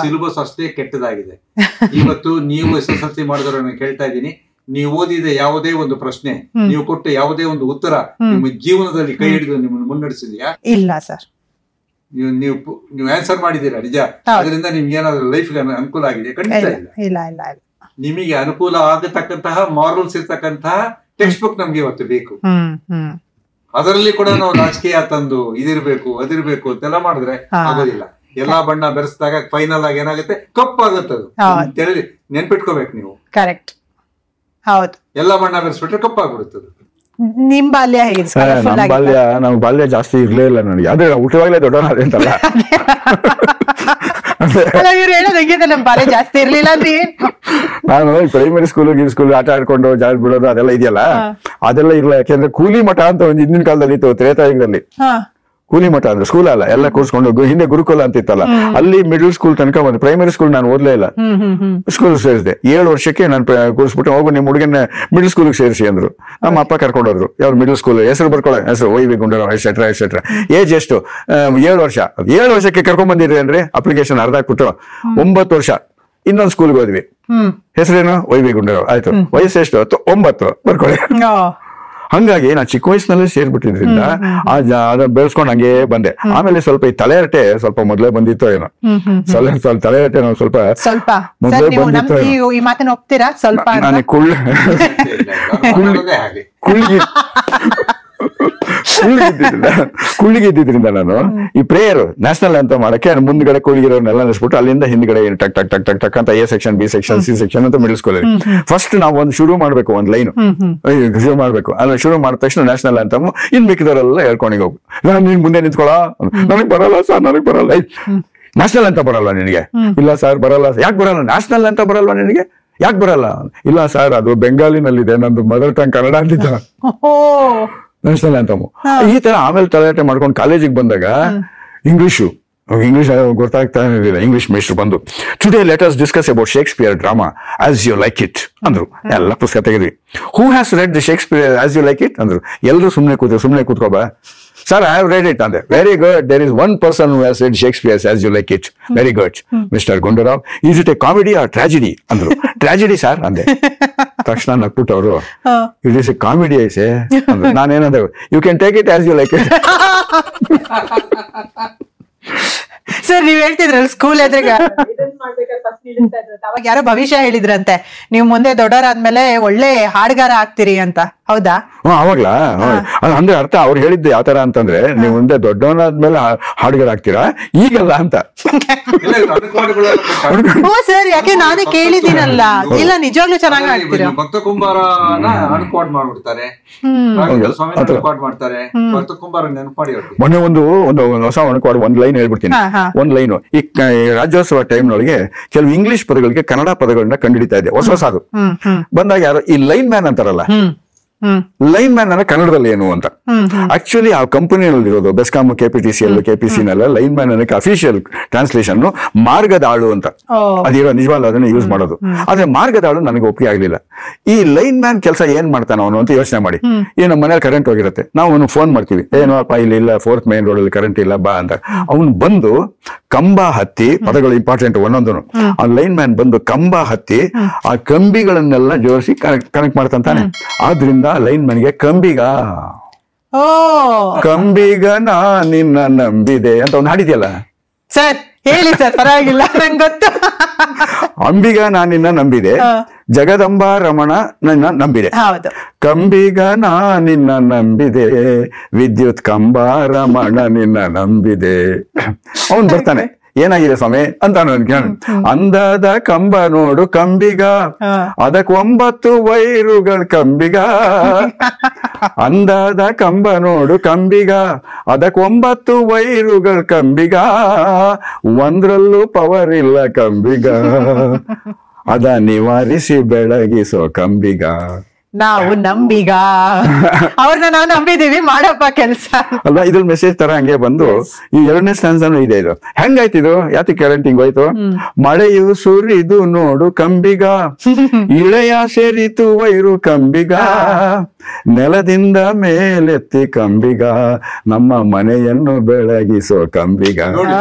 ಸಿಲೆಬಸ್ ಅಷ್ಟೇ ಕೆಟ್ಟದಾಗಿದೆ. ಇವತ್ತು ನೀವು SSLC ಮಾಡಿದವರು ನಾನು ಕೇಳ್ತಾ ಇದ್ದೀನಿ, ನೀವು ಓದಿದ ಯಾವುದೇ ಒಂದು ಪ್ರಶ್ನೆ, ನೀವು ಕೊಟ್ಟ ಯಾವುದೇ ಒಂದು ಉತ್ತರ ನಿಮ್ಮ ಜೀವನದಲ್ಲಿ ಕೈ ಹಿಡಿದು ನಿಮ್ಮನ್ನು ಮುನ್ನಡೆಸಿದ್ಯಾ? ಇಲ್ಲ ಸರ್. ನೀವು ಆನ್ಸರ್ ಮಾಡಿದ್ದೀರಾ ನಿಜ, ಅದರಿಂದ ನಿಮ್ಗೆ ಏನಾದ್ರು ಲೈಫ್ಗೆ ಅನುಕೂಲ ಆಗಿದೆ? ಖಂಡಿತ ಇಲ್ಲ. ನಿಮಗೆ ಅನುಕೂಲ ಆಗತಕ್ಕಂತಹ ಮಾರಲ್ಸ್ ಇರ್ತಕ್ಕಂತಹ ಟೆಕ್ಸ್ಟ್ ಬುಕ್ ನಮ್ಗೆ ಇವತ್ತು ಬೇಕು. ಅದರಲ್ಲಿ ಕೂಡ ನಾವು ರಾಜಕೀಯ ತಂದು ಇದಿರ್ಬೇಕು ಅದಿರ್ಬೇಕು ಅಂತೆಲ್ಲ ಮಾಡಿದ್ರೆ ಆಗೋದಿಲ್ಲ. ಎಲ್ಲಾ ಬಣ್ಣ ಬೆರೆಸಿದಾಗ ಫೈನಲ್ ಆಗಿ ಏನಾಗುತ್ತೆ, ಕಪ್ಪಾಗುತ್ತದು. ನೆನ್ಪಿಟ್ಕೋಬೇಕು ನೀವು. ಕರೆಕ್ಟ್, ಹೌದು. ಎಲ್ಲಾ ಬಣ್ಣ ಬೆರೆಸ್ಬಿಟ್ರೆ ಕಪ್ಪಾಗ್ಬಿಡುತ್ತದೆ. ನಿಮ್ ಬಾಲ್ಯ ಹೇಗಿದೆ? ನಮ್ಮ ಬಾಲ್ಯ, ನಮ್ ಬಾಲ್ಯ ಜಾಸ್ತಿ ಇರ್ಲೇ ಇಲ್ಲ ನನಗೆ. ಅದೇ ಹುಟ್ಟುವಾಗಲೇ ದೊಡ್ಡವನ ಅದೇ ಅಂತಲ್ಲ, ಇವ್ರು ಹೇಳೋದಂಗಿದೆ ನಮ್ ಬಾಲ್ಯ ಜಾಸ್ತಿ ಇರ್ಲಿಲ್ಲ ಅಂದ್ರೆ. ನಾನು ಪ್ರೈಮರಿ ಸ್ಕೂಲ್ ಆಟ ಆಡ್ಕೊಂಡು ಜಾಲ ಬಿಡೋದು ಅದೆಲ್ಲ ಇದೆಯಲ್ಲ, ಅದೆಲ್ಲ ಇರಲ್ಲ. ಯಾಕೆಂದ್ರೆ ಕೂಲಿ ಮಠ ಅಂತ ಒಂದು ಹಿಂದಿನ ಕಾಲದಲ್ಲಿ ಇತ್ತು, ತ್ರೇತಾಯುಗದಲ್ಲಿ. ಕೂಲಿ ಮಠ ಅಂದ್ರೆ ಸ್ಕೂಲ್ ಅಲ್ಲ, ಎಲ್ಲ ಕೂರ್ಸ್ಕೊಂಡು ಹಿಂದೆ ಗುರುಕುಲ ಅಂತ ಇತ್ತಲ್ಲ, ಅಲ್ಲಿ ಮಿಡಲ್ ಸ್ಕೂಲ್ ತನಕ ಬಂದು. ಪ್ರೈಮರಿ ಸ್ಕೂಲ್ ನಾನು ಓದ್ಲೇ ಇಲ್ಲ, ಸ್ಕೂಲ್ ಸೇರಿಸಿದೆ. 7 ವರ್ಷಕ್ಕೆ ನಾನು ಕೂರಿಸ್ಬಿಟ್ಟು, ಹೋಗು ನಿಮ್ಮ ಹುಡುಗನ ಮಿಡಲ್ ಸ್ಕೂಲ್ಗೆ ಸೇರಿಸಿ ಅಂದ್ರು. ನಮ್ಮ ಅಪ್ಪ ಕರ್ಕೊಂಡೋದ್ರು. ಯಾವ್ದು ಮಿಡಲ್ ಸ್ಕೂಲ್ ಹೆಸರು ಬರ್ಕೊಳ್ಳೋ, ಹೆಸರು OV ಗುಂಡೂರಾವ್ ಎಕ್ಸೆಟ್ರಾ. ಏಜ್ ಎಷ್ಟು? 7 ವರ್ಷ. 7 ವರ್ಷಕ್ಕೆ ಕರ್ಕೊಂಡ್ ಬಂದಿರಿ ಅಂದ್ರೆ ಅಪ್ಲಿಕೇಶನ್ ಅರ್ಧ ಹಾಕ್ಬಿಟ್ಟು 9 ವರ್ಷ ಇನ್ನೊಂದು ಸ್ಕೂಲ್ಗೆ ಹೋದ್ವಿ. ಹೆಸರೇನು? OV ಗುಂಡೂರಾವ್. ಆಯ್ತು. ವಯಸ್ಸು ಎಷ್ಟು? 9 ಬರ್ಕೊಳ್ಳಿ. ಹಂಗಾಗಿ ನಾನು ಚಿಕ್ಕ ವಯಸ್ಸಿನಲ್ಲಿ ಸೇರ್ಬಿಟ್ಟಿದ್ರಿಂದ ಅದನ್ನ ಬೆಳೆಸ್ಕೊಂಡು ಹಂಗೆ ಬಂದೆ. ಆಮೇಲೆ ಸ್ವಲ್ಪ ಈ ತಲೆಹರಟೆ ಸ್ವಲ್ಪ ಮೊದಲೇ ಬಂದಿತ್ತು ಏನೋ, ಸ್ವಲ್ಪ ತಲೆಹರಟೆ ನಾವು ಸ್ವಲ್ಪ ಮೊದಲೇ ಬಂದಿತ್ತು. ನಾನು ಕುಳ್ಳಿಗಿದ್ದಿದ್ರಿಂದ ನಾನು ಈ ಪ್ರೇಯರ್ ನ್ಯಾಷನಲ್ ಅಂತ ಮಾಡಕ್ಕೆ ಮುಂದ್ಗಡೆ ಕುಳ್ಳಿಗಿರೋರ್ನೆಲ್ಲ ನೆನೆಸ್ಬಿಟ್ಟು ಅಲ್ಲಿಂದ ಹಿಂದ್ಗಡೆ ಟಕ್ ಟಕ್ ಟಕ್ ಟಕ್ ಟಕ್ ಅಂತ A section B section C section ಅಂತ ಮಿಡಲ್ ಸ್ಕೂಲ್. ಫಸ್ಟ್ ನಾವು ಒಂದು ಶುರು ಮಾಡ್ಬೇಕು, ಒಂದು ಲೈನ್ ಶುರು ಮಾಡ್ಬೇಕು. ಅಲ್ಲ ಶುರು ಮಾಡಿದ ತಕ್ಷಣ ನ್ಯಾಷನಲ್ ಅಂತ ಇನ್ ಮಿಕ್ಕಿದವರೆಲ್ಲ ಹೇಳ್ಕೊಂಡು ಹೋಗು, ನೀನ್ ಮುಂದೆ ನಿಂತ್ಕೊಳ, ನನಗ್ ಬರಲ್ಲ ಸರ್, ನನಗ್ ಬರಲ್ಲ. ನ್ಯಾಷನಲ್ ಅಂತ ಬರಲ್ವಾ ನಿನಗೆ? ಇಲ್ಲ ಸರ್ ಬರಲ್ಲ. ಯಾಕೆ ಬರಲ್ಲ? ನ್ಯಾಷನಲ್ ಅಂತ ಬರಲ್ವಾ ನಿನಗೆ? ಯಾಕೆ ಬರಲ್ಲ? ಇಲ್ಲ ಸರ್ ಅದು ಬೆಂಗಾಲಿನಲ್ಲಿದೆ, ನಂದು ಮದರ್ ಟಂಗ್ ಕನ್ನಡ ಅಂತಿದ್ದ ನ್ಯಾಷನಲ್ ಅಂತ. ಈ ತರ ಆಮೇಲೆ ತಲೆಯಾಟೆ ಮಾಡ್ಕೊಂಡು ಕಾಲೇಜಿಗೆ ಬಂದಾಗ ಇಂಗ್ಲಿಷ್ ಗೊತ್ತಾಗ್ತಾ ಇರಲಿಲ್ಲ. ಇಂಗ್ಲಿಷ್ ಮೇಸ್ಟ್ರು ಬಂದು, today let us discuss about Shakespeare drama as you like it ಅಂದ್ರು. ಎಲ್ಲ ಪುಸ್ತಕ ತೆಗೆದ್ವಿ. Who has read the Shakespeare as you like it ಅಂದ್ರು. ಎಲ್ಲರೂ ಸುಮ್ಮನೆ ಕೂತ್ಕೋಬ. Sir I have read it ಅಂದೆ. Very good, there is one person who has read Shakespeare as you like it. Very good mister Gundurao, is it a comedy or tragedy ಅಂದ್ರು. Tragedy sir ಅಂದೆ. ತಕ್ಷಣ ನಕ್ಬಿಟ್ಟವ್ರು, it is A comedy ಐಸೆ ಅಂದ್ರು. ನಾನೇನಂದೆ, you can take it as you like it. Sir ನೀವ್ ಹೇಳ್ತಿದ್ರಲ್ಲ school ಎದ್ರಾಗ ಅವಾಗ ಯಾರೋ ಭವಿಷ್ಯ ಹೇಳಿದ್ರಂತೆ, ನೀವು ಮುಂದೆ ದೊಡ್ಡವರಾದ್ಮೇಲೆ ಒಳ್ಳೆ ಹಾಡುಗಾರ ಆಗ್ತೀರಿ ಅಂತ. ಹೌದಾ? ಅವಾಗ್ಲಾ? ಅಂದ್ರೆ ಅರ್ಥ ಅವ್ರು ಹೇಳಿದ್ದು ಯಾವ ತರ ಅಂತಂದ್ರೆ, ನೀವು ಮುಂದೆ ದೊಡ್ಡವನಾದ್ಮೇಲೆ ಹಾಡುಗಾರ ಆಗ್ತೀರಾ, ಈಗಲ್ಲ ಅಂತ. ಓ ಸರ್, ಯಾಕೆ ನಾನೇ ಕೇಳಿದ್ದೀನಲ್ಲ. ಇಲ್ಲ ನಿಜವಾಗ್ಲೂ ಚೆನ್ನಾಗಿ ಆಗ್ತೀರಾ. ಭಕ್ತ ಕುಂಬಾರನ ಅನ್ಕೋಡ್ ಮಾಡ್ಬಿಡ್ತಾರೆ, ಮಾಡ್ತಾರೆ. ಭಕ್ತ ಕುಂಬಾರ ನೆನಪಾಡಿ ಮೊನ್ನೆ ಒಂದು ಹೊಸ ಅನ್ಕೋಡ್ ಒಂದ್ ಲೈನ್ ಹೇಳ್ಬಿಡ್ತೀನಿ. ಒಂದ್ ಲೈನು, ಈ ರಾಜ್ಯೋತ್ಸವ ಟೈಮ್ ನೊಳಗೆ ಕೆಲವು ಇಂಗ್ಲಿಷ್ ಪದಗಳಿಗೆ ಕನ್ನಡ ಪದಗಳನ್ನ ಕಂಡುಹಿಡಿತಾ ಇದೆ ಹೊಸದು. ಬಂದಾಗ ಯಾರು ಈ ಲೈನ್ ಮ್ಯಾನ್ ಅಂತಾರಲ್ಲ, ಲೈನ್ ಮ್ಯಾನ್ ಅಂದ್ರೆ ಕನ್ನಡದಲ್ಲಿ ಏನು ಅಂತ. ಆಕ್ಚುಲಿ ಆ ಕಂಪನಿಯಲ್ಲಿ ಇರೋದು ಬೆಸ್ಕಾಮ್, KPTCL, KPCನೆಲ್ಲ ಲೈನ್ ಮ್ಯಾನ್ ಅನ್ನಕ್ಕೆ ಅಫಿಷಿಯಲ್ ಟ್ರಾನ್ಸ್ಲೇಷನ್ ಮಾರ್ಗದಾಳು ಅಂತ ಅದಿರೋ, ನಿಜವಾಗ್ಲೂ ಅದನ್ನ ಯೂಸ್ ಮಾಡೋದು. ಆದ್ರೆ ಮಾರ್ಗದಾಳು ನನಗೆ ಒಪ್ಪಿಗೆ ಆಗ್ಲಿಲ್ಲ. ಈ ಲೈನ್ ಮ್ಯಾನ್ ಕೆಲಸ ಏನ್ ಮಾಡ್ತಾನ ಅವನು ಅಂತ ಯೋಚನೆ ಮಾಡಿ. ಈ ನಮ್ಮ ಮನೇಲಿ ಕರೆಂಟ್ ಹೋಗಿರುತ್ತೆ, ನಾವು ಅವನು ಫೋನ್ ಮಾಡ್ತೀವಿ, ಏನೋಪ್ಪ ಇಲ್ಲ 4th ಮೇನ್ ರೋಡ್ ಅಲ್ಲಿ ಕರೆಂಟ್ ಇಲ್ಲ ಬಾ ಅಂತ. ಅವನು ಬಂದು ಕಂಬ ಹತ್ತಿ, ಪದಗಳು ಇಂಪಾರ್ಟೆಂಟ್ ಒಂದೊಂದು, ಆ ಲೈನ್ ಮ್ಯಾನ್ ಬಂದು ಕಂಬ ಹತ್ತಿ ಆ ಕಂಬಿಗಳನ್ನೆಲ್ಲ ಜೋಡಿಸಿ ಕನೆಕ್ಟ್ ಮಾಡ್ತಾನೆ. ಆದ್ರಿಂದ ಲೈನ್ ಮ್ಯಾನ್ಗೆ ಕಂಬಿಗ ನಾ ನಿನ್ನ ನಂಬಿದೆ ಅಂತ ಒಂದು ಹಾಡಿದೆಯಲ್ಲ ಸರ್. ಹೇಳಿ ಸರ್, ಪರವಾಗಿಲ್ಲ, ನಂಗೆ ಗೊತ್ತು. ಅಂಬಿಗ ನಾ ನಿನ್ನ ನಂಬಿದೆ, ಜಗದಂಬ ರಮಣ ನನ್ನ ನಂಬಿದೆ. ಹೌದು. ಕಂಬಿಗ ನಾ ನಿನ್ನ ನಂಬಿದೆ, ವಿದ್ಯುತ್ ಕಂಬ ರಮಣ ನಿನ್ನ ನಂಬಿದೆ. ಅವನ್ ಬರ್ತಾನೆ, ಏನಾಗಿದೆ ಸ್ವಾಮಿ ಅಂತ ಅಂದದ ಕಂಬ ನೋಡು ಕಂಬಿಗ, ಅದಕ್ಕೆ 9 ವೈರುಗಳು ಕಂಬಿಗ. ಅಂದದ ಕಂಬ ನೋಡು ಕಂಬಿಗ, ಅದಕ್ಕೆ 9 ವೈರುಗಳು ಕಂಬಿಗ, ಒಂದ್ರಲ್ಲೂ ಪವರ್ ಇಲ್ಲ ಕಂಬಿಗ, ಅದ ನಿವಾರಿಸಿ ಬೆಳಗಿಸೋ ಕಂಬಿಗ. ನಾವು ನಂಬಿಗ, ಅವ್ರನ್ನ ನಾವು ನಂಬಿದೀವಿ, ಮಾಡಪ್ಪ ಕೆಲ್ಸ ಅಲ್ಲ. ಇದ್ರ ಮೆಸೇಜ್ ತರ ಹಂಗೆ ಬಂದು ಈ 2ನೇ ಸ್ಟ್ಯಾನ್ಸಾನು ಇದೆ. ಇದು ಹೆಂಗಾಯ್ತು, ಇದು ಯಾತಿ ಕರೆಂಟಿಂಗ್ ಹೋಯ್ತು? ಮಳೆಯು ಸುರಿದು ನೋಡು ಕಂಬಿಗ, ಇಳೆಯ ಸೇರಿತು ವೈರು ಕಂಬಿಗ, ನೆಲದಿಂದ ಮೇಲೆತ್ತಿ ಕಂಬಿಗ, ನಮ್ಮ ಮನೆಯನ್ನು ಬೆಳಗಿಸೋ ಕಂಬಿಗ.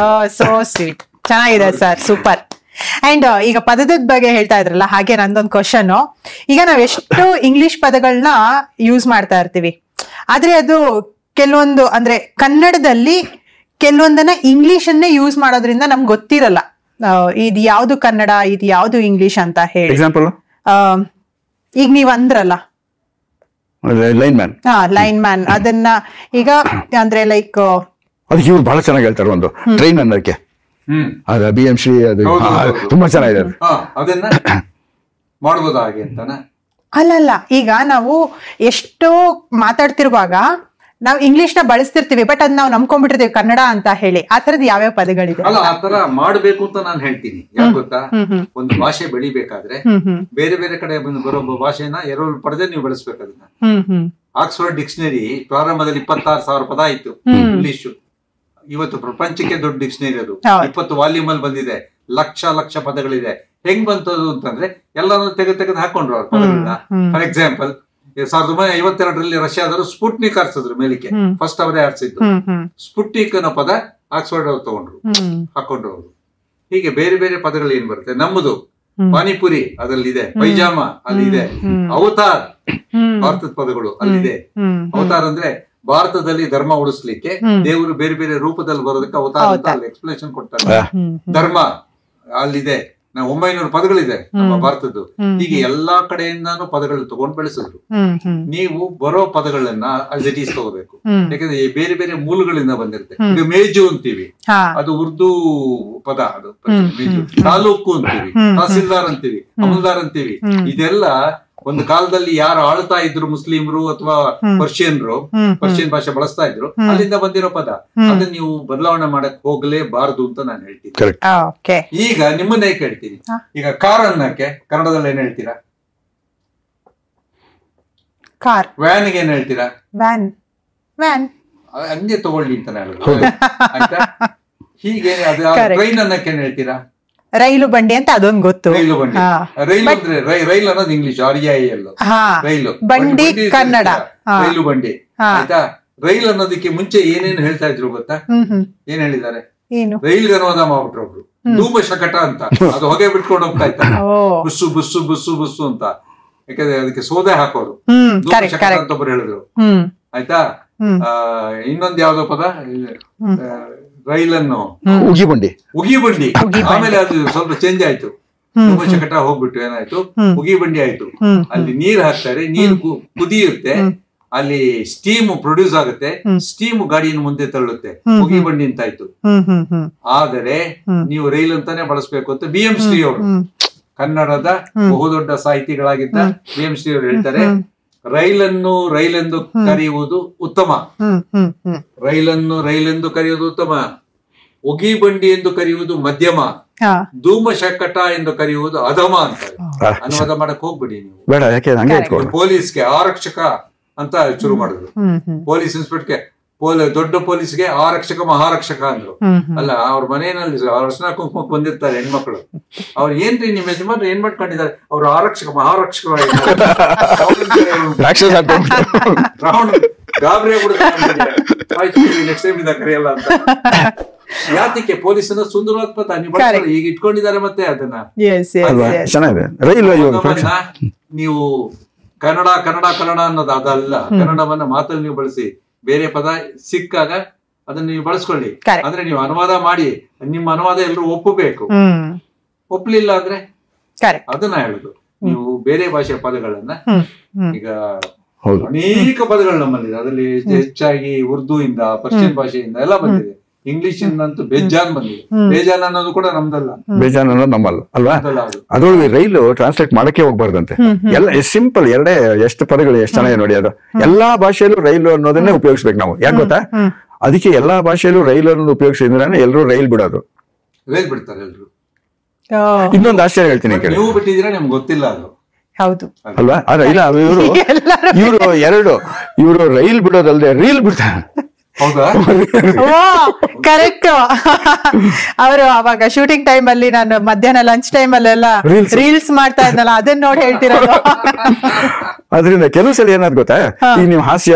ಸೋ ಸ್ವೀಟ್, ಚೆನ್ನಾಗಿದೆ ಸರ್, ಸೂಪರ್. ಅಂಡ್ ಈಗ ಪದದ ಬಗ್ಗೆ ಹೇಳ್ತಾ ಇದ್ರಲ್ಲ, ಹಾಗೆ ನಂದೊಂದು ಕ್ವಶನ್. ಈಗ ನಾವ್ ಎಷ್ಟು ಇಂಗ್ಲಿಷ್ ಪದಗಳನ್ನ ಯೂಸ್ ಮಾಡ್ತಾ ಇರ್ತೀವಿ, ಆದ್ರೆ ಅದು ಕೆಲವೊಂದು ಅಂದ್ರೆ ಕನ್ನಡದಲ್ಲಿ ಕೆಲವೊಂದನ್ನ ಇಂಗ್ಲಿಷ್ ಅನ್ನೇ ಯೂಸ್ ಮಾಡೋದ್ರಿಂದ ನಮ್ಗೆ ಗೊತ್ತಿರಲ್ಲ ಇದು ಯಾವ್ದು ಕನ್ನಡ, ಇದು ಯಾವ್ದು ಇಂಗ್ಲಿಷ್ ಅಂತ ಹೇಳಿ. ಎಕ್ಸಾಂಪಲ್ ಈಗ ನೀವ್ ಅಂದ್ರಲ್ಲ ಲೈನ್ ಮ್ಯಾನ್, ಲೈನ್ ಮ್ಯಾನ್, ಅದನ್ನ ಈಗ ಅಂದ್ರೆ ಲೈಕ್ ಅದಕ್ಕೆ ಇವ್ರು ಬಹಳ ಚೆನ್ನಾಗಿ ಹೇಳ್ತಾರೆ. ಒಂದು ಟ್ರೈನ್ ಅನ್ನೋದಕ್ಕೆ ಅದು BM ಶ್ರೀ, ಅದು ತುಂಬಾ ಚೆನ್ನಾಗಿದೆ. ಅದನ್ನ ಮಾಡ್ಬೋದ ಹಾಗೆ ಅಂತಾನ? ಅಲ್ಲಲ್ಲ, ಈಗ ನಾವು ಎಷ್ಟೋ ಮಾತಾಡ್ತಿರುವಾಗ ನಾವು ಇಂಗ್ಲಿಷ್ ನ ಬಳಸ್ತಿರ್ತೀವಿ, ಬಟ್ ಅದ್ ನಾವು ನಂಬ್ಕೊಂಡ್ಬಿಟ್ಟಿರ್ತೀವಿ ಕನ್ನಡ ಅಂತ ಹೇಳಿ. ಆ ತರದ್ ಯಾವ್ಯಾವ ಪದಗಳಿದೆ? ಅಲ್ಲ, ಆ ತರ ಮಾಡ್ಬೇಕು ಅಂತ ನಾನು ಹೇಳ್ತೀನಿ. ಯಾಕೆ ಗೊತ್ತಾ, ಒಂದು ಭಾಷೆ ಬೆಳಿಬೇಕಾದ್ರೆ ಬೇರೆ ಬೇರೆ ಕಡೆ ಬರೋ ಭಾಷೆನ ಎರವಲು ಪಡೆದೇ ನೀವು ಬೆಳೆಸ್ಬೇಕು. ಅದನ್ನ ಆಕ್ಸ್ಫರ್ಡ್ ಡಿಕ್ಷನರಿ ಪ್ರಾರಂಭದಲ್ಲಿ 26,000 ಪದ ಇತ್ತು ಇಂಗ್ಲಿಷ್. ಇವತ್ತು ಪ್ರಪಂಚಕ್ಕೆ ದೊಡ್ಡ ಡಿಕ್ಷನರಿ ಅದು, 20 ವಾಲ್ಯೂಮ್ ಅಲ್ಲಿ ಬಂದಿದೆ, ಲಕ್ಷ ಪದಗಳಿದೆ. ಹೆಂಗ್ ಬಂತದು ಅಂತಂದ್ರೆ ಎಲ್ಲಾನು ತೆಗೆದು ಹಾಕೊಂಡ್ರು ಅವ್ರ ಪದಗಳನ್ನ. ಫಾರ್ ಎಕ್ಸಾಂಪಲ್ 1952ರಲ್ಲಿ ರಷ್ಯಾದವರು ಸ್ಪುಟ್ನಿಕ್ ಹಾರಿಸಿದ್ರು ಮೇಲಿಕ್ಕೆ, ಫಸ್ಟ್ ಅವರೇ ಹಾರಿಸಿದ್ದು. ಸ್ಪುಟ್ನಿಕ್ ಅನ್ನೋ ಪದ ಆಕ್ಸ್ಫರ್ಡ್ ಅವ್ರು ತಗೊಂಡ್ರು, ಹಾಕೊಂಡ್ರು ಅವರು. ಹೀಗೆ ಬೇರೆ ಬೇರೆ ಪದಗಳು ಏನ್ ಬರುತ್ತೆ. ನಮ್ಮದು ಪಾನಿಪುರಿ ಅದ್ರಲ್ಲಿದೆ, ಪೈಜಾಮ ಅಲ್ಲಿದೆ, ಅವತಾರ್ ಭಾರತದ ಪದಗಳು ಅಲ್ಲಿದೆ. ಅವತಾರ್ ಅಂದ್ರೆ ಭಾರತದಲ್ಲಿ ಧರ್ಮ ಉಳಿಸ್ಲಿಕ್ಕೆ ದೇವರು ಬೇರೆ ಬೇರೆ ರೂಪದಲ್ಲಿ ಬರೋದಕ್ಕೆ ಅವತಾರ ಅಂತ ಅಲ್ಲಿ ಎಕ್ಸ್ಪ್ಲೇಷನ್ ಕೊಡ್ತಾರೆ. ಧರ್ಮ ಅಲ್ಲಿದೆ, 900 ಪದಗಳಿದೆ ನಮ್ಮ ಭಾರತದ್ದು. ಹೀಗೆ ಎಲ್ಲಾ ಕಡೆಯಿಂದಾನು ಪದಗಳು ತಗೊಂಡು ಬೆಳೆಸಿದ್ರು. ನೀವು ಬರೋ ಪದಗಳನ್ನ ಅಜಟೀಸ್ ತಗೋಬೇಕು, ಯಾಕಂದ್ರೆ ಬೇರೆ ಬೇರೆ ಮೂಲಗಳಿಂದ ಬಂದಿರುತ್ತೆ. ಈಗ ಮೇಜು ಅಂತೀವಿ, ಅದು ಉರ್ದು ಪದ. ಅದು ಮೇಜು. ತಾಲೂಕು ಅಂತೀವಿ, ತಹಸೀಲ್ದಾರ್ ಅಂತೀವಿ, ಅಮಲ್ದಾರ್ ಅಂತೀವಿ. ಇದೆಲ್ಲ ಒಂದು ಕಾಲದಲ್ಲಿ ಯಾರು ಆಳ್ತಾ ಇದ್ರು, ಮುಸ್ಲಿಮ್ರು ಅಥವಾ ಪರ್ಷಿಯನ್ ಭಾಷೆ ಬಳಸ್ತಾ ಇದ್ರು, ಅಲ್ಲಿಂದ ಬಂದಿರೋ ಪದ. ಅದನ್ನ ನೀವು ಬದಲಾವಣೆ ಮಾಡಕ್ ಹೋಗ್ಲೇಬಾರದು ಅಂತ ನಾನು ಹೇಳ್ತೀನಿ. ಈಗ ನಿಮ್ಮನ್ನೇ ಕೇಳ್ತೀನಿ, ಈಗ ಕಾರ್ ಅನ್ನಕ್ಕೆ ಕನ್ನಡದಲ್ಲಿ ಏನ್ ಹೇಳ್ತೀರಾ? ಕಾರ್. ವ್ಯಾನ್ ಗೆ ಏನ್ ಹೇಳ್ತೀರಾ? ವ್ಯಾನ್. ವ್ಯಾನ್ ಹಂಗೆ ತಗೊಳ್ಳಿ ಅಂತ ಹೇಳುದು. ಆಯ್ತಾ? ಹೀಗೆ ಟ್ರೈನ್ ಅನ್ನಕ್ಕೆ ಏನ್ ಹೇಳ್ತೀರಾ? ರೈಲು ಬಂಡಿ ಅಂತ ಅದೊಂದು ಗೊತ್ತು. ರೈಲು ಬಂಡಿ. ರೈಲು ಅಂದ್ರೆ ರೈಲ್ ಅನ್ನೋದು ಇಂಗ್ಲಿಷ್, RIL. ರೈಲು ಬಂಡಿ ಕನ್ನಡ, ರೈಲು ಬಂಡಿ. ಆಯ್ತಾ? ರೈಲ್ ಅನ್ನೋದಕ್ಕೆ ಮುಂಚೆ ಏನೇನು ಹೇಳ್ತಾ ಇದ್ರು ಗೊತ್ತಾ? ಏನ್ ಹೇಳಿದ್ದಾರೆ? ರೈಲ್ಗೆ ಅನುವಾದ ಮಾಡ್ಬಿಟ್ರು ಒಬ್ರು, ಧೂಮ ಶಕಟ ಅಂತ. ಅದು ಹೊಗೆ ಬಿಟ್ಕೊಂಡು ಹೋಗ್ತಾ ಇತ್ತ, ಬುಸ್ಸು ಬುಸ್ಸು ಬುಸ್ಸು ಬುಸ್ಸು ಅಂತ. ಯಾಕಂದ್ರೆ ಅದಕ್ಕೆ ಸೋದೆ ಹಾಕೋರು, ಧೂಮ ಶಕಟ ಅಂತ ಒಬ್ರು ಹೇಳಿದ್ರು. ಆಯ್ತಾ? ಇನ್ನೊಂದ್ ಯಾವ್ದೋ ಪದ, ರೈಲನ್ನು ಉಗಿಬಂಡಿ. ಆಮೇಲೆ ಅದು ಸ್ವಲ್ಪ ಚೇಂಜ್ ಆಯ್ತು, ಧೂಮ ಶಕಟ ಹೋಗ್ಬಿಟ್ಟು ಏನಾಯ್ತು, ಉಗಿಬಂಡಿ ಆಯ್ತು. ಅಲ್ಲಿ ನೀರ್ ಹಾಕ್ತಾರೆ, ನೀರು ಕುದಿಯುತ್ತೆ, ಅಲ್ಲಿ ಸ್ಟೀಮ್ ಪ್ರೊಡ್ಯೂಸ್ ಆಗುತ್ತೆ, ಸ್ಟೀಮ್ ಗಾಡಿಯನ್ನು ಮುಂದೆ ತಳ್ಳುತ್ತೆ, ಉಗಿಬಂಡಿ ಅಂತ ಆಯ್ತು. ಆದರೆ ನೀವು ರೈಲ್ ಅಂತಾನೆ ಬಳಸ್ಬೇಕು ಅಂತ BM ಶ್ರೀ ಅವರು, ಕನ್ನಡದ ಬಹುದೊಡ್ಡ ಸಾಹಿತಿಗಳಾಗಿದ್ದ BM ಶ್ರೀ ಅವರು ಹೇಳ್ತಾರೆ. ರೈಲೆಂದು ಕರೆಯುವುದು ಉತ್ತಮ, ರೈಲೆಂದು ಕರೆಯುವುದು ಉತ್ತಮ, ಉಗಿ ಬಂಡಿ ಎಂದು ಕರೆಯುವುದು ಮಧ್ಯಮ, ಧೂಮ ಶಕಟ ಎಂದು ಕರೆಯುವುದು ಅಧಮ ಅಂತಾರೆ. ಅನುವಾದ ಮಾಡಕ್ ಹೋಗ್ಬಿಡಿ ನೀವು. ಪೊಲೀಸ್ಗೆ ಆರಕ್ಷಕ ಅಂತ ಶುರು ಮಾಡಿದ್ರು. ಪೊಲೀಸ್ ಇನ್ಸ್ಪೆಕ್ಟರ್ಗೆ ದೊಡ್ಡ ಪೊಲೀಸ್ಗೆ ಆರಕ್ಷಕ ಮಹಾರಕ್ಷಕ ಅಂದ್ರು. ಅಲ್ಲ, ಅವ್ರ ಮನೆಯಲ್ಲಿ ಅರ್ಶನ ಕುಂಕುಮಕ್ಕೆ ಬಂದಿರ್ತಾರೆ ಹೆಣ್ಮಕ್ಳು. ಅವ್ರು ಏನ್ರಿ ನಿಮ್ ಯಜಮಾನ್ರು ಏನ್ ಮಾಡ್ಕೊಂಡಿದ್ದಾರೆ? ಅವ್ರು ಆರಕ್ಷಕ ಮಹಾರಕ್ಷಕ ಗಾಬರಿ ನೆಕ್ಸ್ಟ್ ಟೈಮ್ ಕರೆಯಲ್ಲ ಅಂತ. ಯಾತಕ್ಕೆ ಪೊಲೀಸನ ಸುಂದರವಾದ ಪದ ನೀವು ಬಳಸ್ಕೊಳ್ಳಿ. ಈಗ ಇಟ್ಕೊಂಡಿದ್ದಾರೆ ಮತ್ತೆ ಅದನ್ನ ಚೆನ್ನಾಗಿದೆ. ರೈಲ್ವೆ ನೀವು ಕನ್ನಡ ಕನ್ನಡ ಕನ್ನಡ ಅನ್ನೋದು ಅದಲ್ಲ. ಕನ್ನಡವನ್ನ ಮಾತಲ್ಲಿ ನೀವು ಬಳಸಿ, ಬೇರೆ ಪದ ಸಿಕ್ಕಾಗ ಅದನ್ನ ನೀವು ಬಳಸ್ಕೊಳ್ಳಿ. ಅಂದ್ರೆ ನೀವು ಅನುವಾದ ಮಾಡಿ, ನಿಮ್ಮ ಅನುವಾದ ಎಲ್ಲರೂ ಒಪ್ಪಬೇಕು. ಒಪ್ಲಿಲ್ಲ ಅಂದ್ರೆ ಅದನ್ನ ಹೇಳುದು. ನೀವು ಬೇರೆ ಭಾಷೆಯ ಪದಗಳನ್ನ, ಈಗ ಅನೇಕ ಪದಗಳು ನಮ್ಮಲ್ಲಿದೆ, ಅದರಲ್ಲಿ ಹೆಚ್ಚಾಗಿ ಉರ್ದು ಇಂದ, ಪರ್ಷಿಯನ್ ಭಾಷೆಯಿಂದ ಎಲ್ಲ ಬಂದಿದೆ. ಇಂಗ್ಲಿಷ್ ಇಂದಂತೂ ಬೇಜಾನ್ ಬಂದಿದೆ. ಬೇಜಾನ್ ಅನ್ನೋದು ಕೂಡ ನಮ್ದಲ್ಲ, ಬೇಜಾನ್ ಅನ್ನೋದು ನಮ್ಮಲ್ಲ ಅಲ್ವಾ. ಅದ್ರೊಳಗೆ ರೈಲು ಟ್ರಾನ್ಸ್ಲೇಟ್ ಮಾಡಕ್ಕೆ ಹೋಗ್ಬಾರ್ದಂತೆ. ಎಲ್ಲ ಸಿಂಪಲ್ ಎರಡೇ ಎಷ್ಟು ಪದಗಳು ಎಷ್ಟು ಚೆನ್ನಾಗಿ ನೋಡಿ. ಅದು ಎಲ್ಲಾ ಭಾಷೆಯಲ್ಲೂ ರೈಲು ಅನ್ನೋದನ್ನೇ ಉಪಯೋಗಿಸ್ಬೇಕು ನಾವು. ಯಾಕೆ ಗೊತ್ತಾ, ಅದಕ್ಕೆ ಎಲ್ಲಾ ಭಾಷೆಯಲ್ಲೂ ರೈಲು ಅನ್ನೋದು ಉಪಯೋಗಿಸಿದ್ರೆ ಎಲ್ಲರೂ ರೈಲ್ ಬಿಡೋದು, ರೈಲ್ ಬಿಡ್ತಾರೆ ಎಲ್ರು. ಇನ್ನೊಂದು ಆಶ್ಚರ್ಯ ಹೇಳ್ತೀನಿ ಕೇಳಿ. ನೀವು ಬಿಟ್ಟಿದ್ರೆ ನಿಮ್ಗೆ ಗೊತ್ತಿಲ್ಲ ಅದು. ಹೌದು ಅಲ್ವಾ. ಇಲ್ಲ ಇವರು ರೈಲ್ ಬಿಡೋದಲ್ದೆ ರೀಲ್ ಬಿಡ್ತಾರೆ. ಹೌದಾ? ಕರೆಕ್ಟ್. ಅವರು ಅವಾಗ ಶೂಟಿಂಗ್ ಟೈಮ್ ಅಲ್ಲಿ ನಾನು ಮಧ್ಯಾಹ್ನ ಲಂಚ್ ಟೈಮ್ ಅಲ್ಲೆಲ್ಲ ರೀಲ್ಸ್ ಮಾಡ್ತಾ ಇದ್ನಲ್ಲ, ಅದನ್ನ ನೋಡಿ ಹೇಳ್ತಿರೋದು. ಅದರಿಂದ ಕೆಲವು ಸಲ ಏನಾದ್ ಗೊತ್ತಾ, ಈಗ ನೀವು ಹಾಸ್ಯ,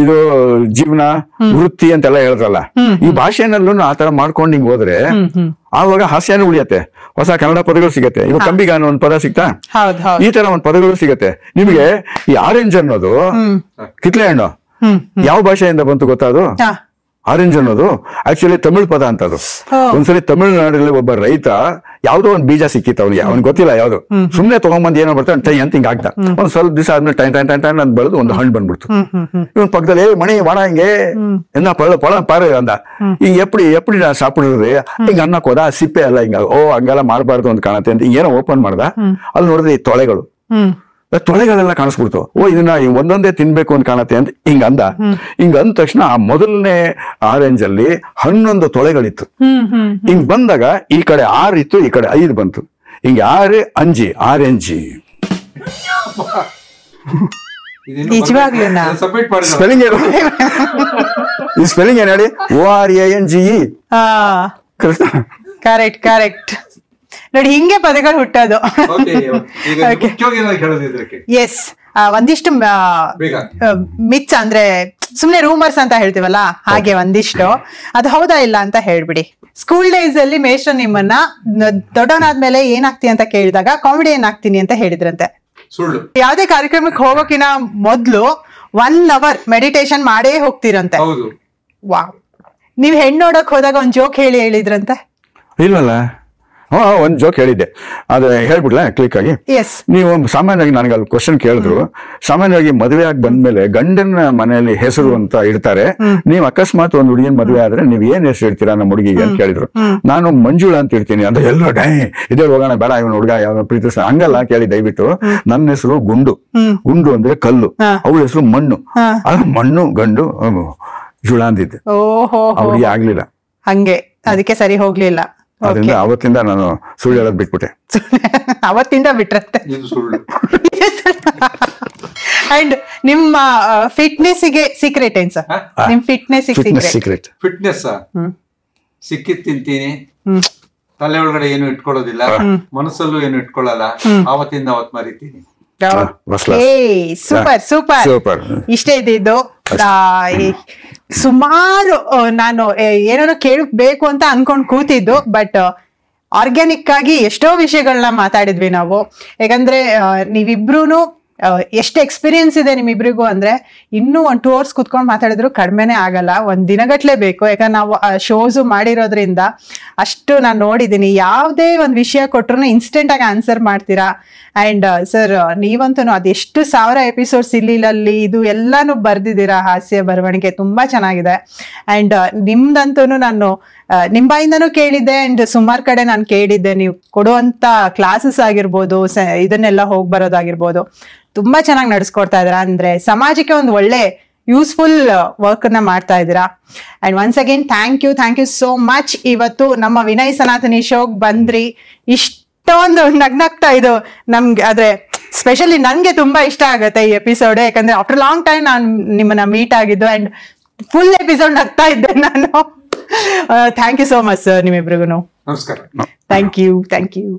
ಇದು ಜೀವನ, ವೃತ್ತಿ ಅಂತೆಲ್ಲ ಹೇಳಿದ್ರಲ್ಲ, ಈ ಭಾಷೆನಲ್ಲೂ ಆತರ ಮಾಡ್ಕೊಂಡು ಹಿಂಗ್ ಹೋದ್ರೆ ಆವಾಗ ಹಾಸ್ಯನೂ ಉಳಿಯತ್ತೆ, ಹೊಸ ಕನ್ನಡ ಪದಗಳು ಸಿಗತ್ತೆ. ಇವಾಗ ಕಂಬಿಗಾನ ಒಂದ್ ಪದ ಸಿಗ್ತಾ, ಈ ತರ ಒಂದ್ ಪದಗಳು ಸಿಗತ್ತೆ ನಿಮಗೆ. ಈ ಆರೆಂಜ್ ಅನ್ನೋದು, ಕಿತ್ಲೆ ಹಣ್ಣು ಯಾವ ಭಾಷೆಯಿಂದ ಬಂತು ಗೊತ್ತಾ? ಅದು ಆರೆಂಜ್ ಅನ್ನೋದು ಆಕ್ಚುಲಿ ತಮಿಳ್ ಪದ ಅಂತದು. ಒಂದ್ಸಲಿ ತಮಿಳ್ನಾಡಲ್ಲಿ ಒಬ್ಬ ರೈತ ಯಾವ್ದೋ ಒಂದ್ ಬೀಜ ಸಿಕ್ಕಿತ್ತು ಅವ್ನಿಗೆ, ಅವ್ನಿಗೆ ಗೊತ್ತಿಲ್ಲ ಯಾವ್ದು, ಸುಮ್ನೆ ತಗೊಂಡ್ಬಂದ್ ಏನೋ ಬರ್ತಾನೆ ಟೈ ಅಂತ ಹಿಂಗ ಆಗ್ತಾ. ಒಂದ್ ಸ್ವಲ್ಪ ದಿವಸ ಆದ್ಮೇಲೆ ಟೈನ್ ಟೈನ್ ಟೈನ್ ಟೈನ್ ಅಂತ ಬೆಳೆದು ಒಂದು ಹಣ್ಣು ಬಂದ್ಬಿಡ್ತು. ಇವನ್ ಪಕ್ಕದಲ್ಲಿ ಮಣಿ ವಾಡ ಹಿಂಗೆ ಎಂದ ಪಳ ಪಾರು ಅಂದ. ಈಗ ಎಪ್ಪಡಿ ಸಾಪಿಡ್ರಿ ಹಿಂಗ ಅನ್ನಕ್ ಹೋದ, ಸಿಪ್ಪೆ ಎಲ್ಲ ಹಿಂಗ ಹಂಗೆಲ್ಲ ಮಾಡ್ಬಾರ್ದು ಅಂತ ಕಾಣತ್ತೆ ಅಂತ ಏನೋ ಓಪನ್ ಮಾಡ್ದ. ಅಲ್ಲಿ ನೋಡಿದ್ರೆ ಈ ತೊಳೆಗಳೆಲ್ಲ ಕಾಣಿಸ್ಬಿಡ್ತು. ಇದನ್ನ ಒಂದೊಂದೇ ತಿನ್ಬೇಕು ಅಂತ ಕಾಣತ್ತೆ ಅಂತ ಹಿಂಗ ಅಂದ ತಕ್ಷಣ ಆ ಮೊದಲನೇ ಆರೆಂಜ್ ಅಲ್ಲಿ 11 ತೊಳೆಗಳಿತ್ತು. ಹಿಂಗ್ ಬಂದಾಗ ಈ ಕಡೆ 6 ಇತ್ತು, ಈ ಕಡೆ 5 ಬಂತು. ಹಿಂಗೆ 6 5 ಆರೆಂಜಿ. ಸ್ಪೆಲ್ಲಿಂಗ್ ಏನ್ ಹೇಳಿ? ORANGE. ಕರೆಕ್ಟ್ ನೋಡಿ, ಹಿಂಗೆ ಪದಗಳು ಹುಟ್ಟೋದು. ಎಸ್, ಒಂದಿಷ್ಟು ಮಿಚ್ ಅಂದ್ರೆ ಸುಮ್ನೆ ರೂಮರ್ಸ್ ಅಂತ ಹೇಳ್ತೀವಲ್ಲ, ಹಾಗೆ ಒಂದಿಷ್ಟು ಅದು ಹೌದಾ ಇಲ್ಲ ಅಂತ ಹೇಳ್ಬಿಡಿ. ಸ್ಕೂಲ್ ಡೇಸ್ ಅಲ್ಲಿ ಮೇಷ್ಟ್ರು ನಿಮ್ಮನ್ನ ದೊಡ್ಡವನಾದ್ಮೇಲೆ ಏನಾಗ್ತಿ ಅಂತ ಕೇಳಿದಾಗ ಕಾಮಿಡಿ ಏನಾಗ್ತೀನಿ ಅಂತ ಹೇಳಿದ್ರಂತೆ. ಯಾವ್ದೇ ಕಾರ್ಯಕ್ರಮಕ್ಕೆ ಹೋಗೋಕಿನ ಮೊದ್ಲು 1 hour ಮೆಡಿಟೇಷನ್ ಮಾಡೇ ಹೋಗ್ತಿರಂತೆ. ವಾವ್. ನೀವ್ ಹೆಣ್ಣು ನೋಡಕ್ ಹೋದಾಗ ಒಂದ್ ಜೋಕ್ ಹೇಳಿದ್ರಂತೆ. ಇಲ್ವಲ್ಲ, ಒಂದ್ ಜೋಕ್ ಹೇಳಿದ್ದೆ, ಅದು ಹೇಳ್ಬಿಡ್ಲಾ ಕ್ಲಿಕ್ ಆಗಿ. ನೀವು ಸಾಮಾನ್ಯವಾಗಿ ನನಗೆ ಅಲ್ಲಿ ಕ್ವಶನ್ ಕೇಳಿದ್ರು, ಸಾಮಾನ್ಯವಾಗಿ ಮದುವೆ ಆಗಿ ಬಂದ್ಮೇಲೆ ಗಂಡನ ಮನೆಯಲ್ಲಿ ಹೆಸರು ಅಂತ ಇಡ್ತಾರೆ. ನೀವು ಅಕಸ್ಮಾತ್ ಒಂದ್ ಹುಡುಗಿನ ಮದುವೆ ಆದ್ರೆ ನೀವ್ ಏನ್ ಹೆಸರು ಇಡ್ತೀರಾ ನಮ್ಮ ಹುಡುಗಿಗೆ ಅಂತ ಕೇಳಿದ್ರು. ನಾನು ಮಂಜುಳ ಅಂತ ಇಡ್ತೀನಿ ಅಂತ. ಎಲ್ಲ ಇದೇ ಹೋಗೋಣ, ಬೇಡ ಇವನ್ ಹುಡುಗ ಯಾವ ಪ್ರೀತಿಸ ಹಂಗಲ್ಲ ಕೇಳಿ ದಯವಿಟ್ಟು. ನನ್ನ ಹೆಸರು ಗುಂಡು ಅಂದ್ರೆ ಕಲ್ಲು, ಅವಳ ಹೆಸರು ಮಣ್ಣು, ಮಣ್ಣು ಗಂಡು ಜುಳ ಅಂದಿದ್ದೆ. ಅವ್ರಿಗೆ ಆಗ್ಲಿಲ್ಲ, ಹಂಗೆ ಅದಕ್ಕೆ ಸರಿ ಹೋಗ್ಲಿಲ್ಲ. ಅದರಿಂದ ಅವತ್ತಿಂದ ನಾನು ಸುಳ್ಳು ಹೇಳೋದ್ ಬಿಟ್ಬಿಟ್ಟೆ. ಅವತ್ತಿಂದ ಬಿಟ್ರತ್ತೆ. ಅಂಡ್ ನಿಮ್ಮ ಫಿಟ್ನೆಸ್ಗೆ ಸೀಕ್ರೆಟ್ ಏನ್ ಸರ್? ನಿಮ್ ಫಿಟ್ನೆಸ್ ಸೀಕ್ರೆಟ್? ಫಿಟ್ನೆಸ್ ಸಿಕ್ಕಿದ್ ತಿಂತೀನಿ, ತಲೆ ಒಳಗಡೆ ಏನು ಇಟ್ಕೊಳ್ಳೋದಿಲ್ಲ, ಮನಸ್ಸಲ್ಲೂ ಏನು ಇಟ್ಕೊಳ್ಳಲ್ಲ, ಅವತ್ತಿಂದ ಅವತ್ ಮರಿತೀನಿ. ಸೂಪರ್. ಇಷ್ಟೇ ಇದ್ದಿದ್ದು. ಸುಮಾರು ನಾನು ಏನೇನೋ ಕೇಳಬೇಕು ಅಂತ ಅನ್ಕೊಂಡ್ ಕೂತಿದ್ದು, ಬಟ್ ಆರ್ಗ್ಯಾನಿಕ್ ಆಗಿ ಎಷ್ಟೋ ವಿಷಯಗಳನ್ನ ಮಾತಾಡಿದ್ವಿ ನಾವು. ಯಾಕಂದ್ರೆ ನೀವಿಬ್ರು ಎಷ್ಟು ಎಕ್ಸ್ಪೀರಿಯನ್ಸ್ ಇದೆ ನಿಮ್ಮಿಬ್ರಿಗೂ ಅಂದ್ರೆ ಇನ್ನೂ 1 2 hours ಕುತ್ಕೊಂಡು ಮಾತಾಡಿದ್ರು ಕಡಿಮೆನೆ ಆಗಲ್ಲ, 1 ದಿನಗಟ್ಲೆ ಬೇಕು. ಯಾಕಂದ್ರೆ ನಾವು ಶೋಸು ಮಾಡಿರೋದ್ರಿಂದ ಅಷ್ಟು ನಾನು ನೋಡಿದ್ದೀನಿ. ಯಾವುದೇ ಒಂದು ವಿಷಯ ಕೊಟ್ರು ಇನ್ಸ್ಟೆಂಟ್ ಆಗಿ ಆನ್ಸರ್ ಮಾಡ್ತೀರಾ. ಅಂಡ್ ಸರ್ ನೀವಂತೂ ಅದೆಷ್ಟು 1000 ಎಪಿಸೋಡ್ಸ್ ಇಲ್ಲಿ ಇದು ಎಲ್ಲಾನು ಬರ್ದಿದ್ದೀರಾ. ಹಾಸ್ಯ ಬರವಣಿಗೆ ತುಂಬಾ ಚೆನ್ನಾಗಿದೆ. ಅಂಡ್ ನಿಮ್ದಂತೂ ನಾನು ನಿಮ್ ಬಾಯಿಂದನೂ ಕೇಳಿದ್ದೆ, ಅಂಡ್ ಸುಮಾರು ಕಡೆ ನಾನು ಕೇಳಿದ್ದೆ. ನೀವು ಕೊಡುವಂತ ಕ್ಲಾಸಸ್ ಆಗಿರ್ಬೋದು, ಇದನ್ನೆಲ್ಲ ಹೋಗಿ ಬರೋದಾಗಿರ್ಬೋದು, ತುಂಬಾ ಚೆನ್ನಾಗಿ ನಡೆಸ್ಕೊಡ್ತಾ ಇದ್ದೀರಾ. ಅಂದ್ರೆ ಸಮಾಜಕ್ಕೆ ಒಂದು ಒಳ್ಳೆ ಯೂಸ್ಫುಲ್ ವರ್ಕ್ ಅನ್ನ ಮಾಡ್ತಾ ಇದ್ದೀರಾ. And once again thank you so much. ಇವತ್ತು ನಮ್ಮ ವಿನಯ್ ಸನಾತನಿ ಶೋಗ್ ಬಂದ್ರಿ. ಇಷ್ಟೊಂದು ನಗ್ನಗ್ತಾ ಇದು ನಮ್ಗೆ, ಆದ್ರೆ ಸ್ಪೆಷಲಿ ನನ್ಗೆ ತುಂಬಾ ಇಷ್ಟ ಆಗತ್ತೆ ಈ ಎಪಿಸೋಡ್. ಯಾಕಂದ್ರೆ ಆಫ್ಟರ್ ಲಾಂಗ್ ಟೈಮ್ ನಾನು ನಿಮ್ಮನ್ನ ಮೀಟ್ ಆಗಿದ್ದು, ಅಂಡ್ ಫುಲ್ ಎಪಿಸೋಡ್ ನಗ್ತಾ ಇದ್ದೆ ನಾನು. Thank you so much sir ನಿಮ್ಮಿಬ್ರಿಗೂ. ನಮಸ್ಕಾರ. Thank you.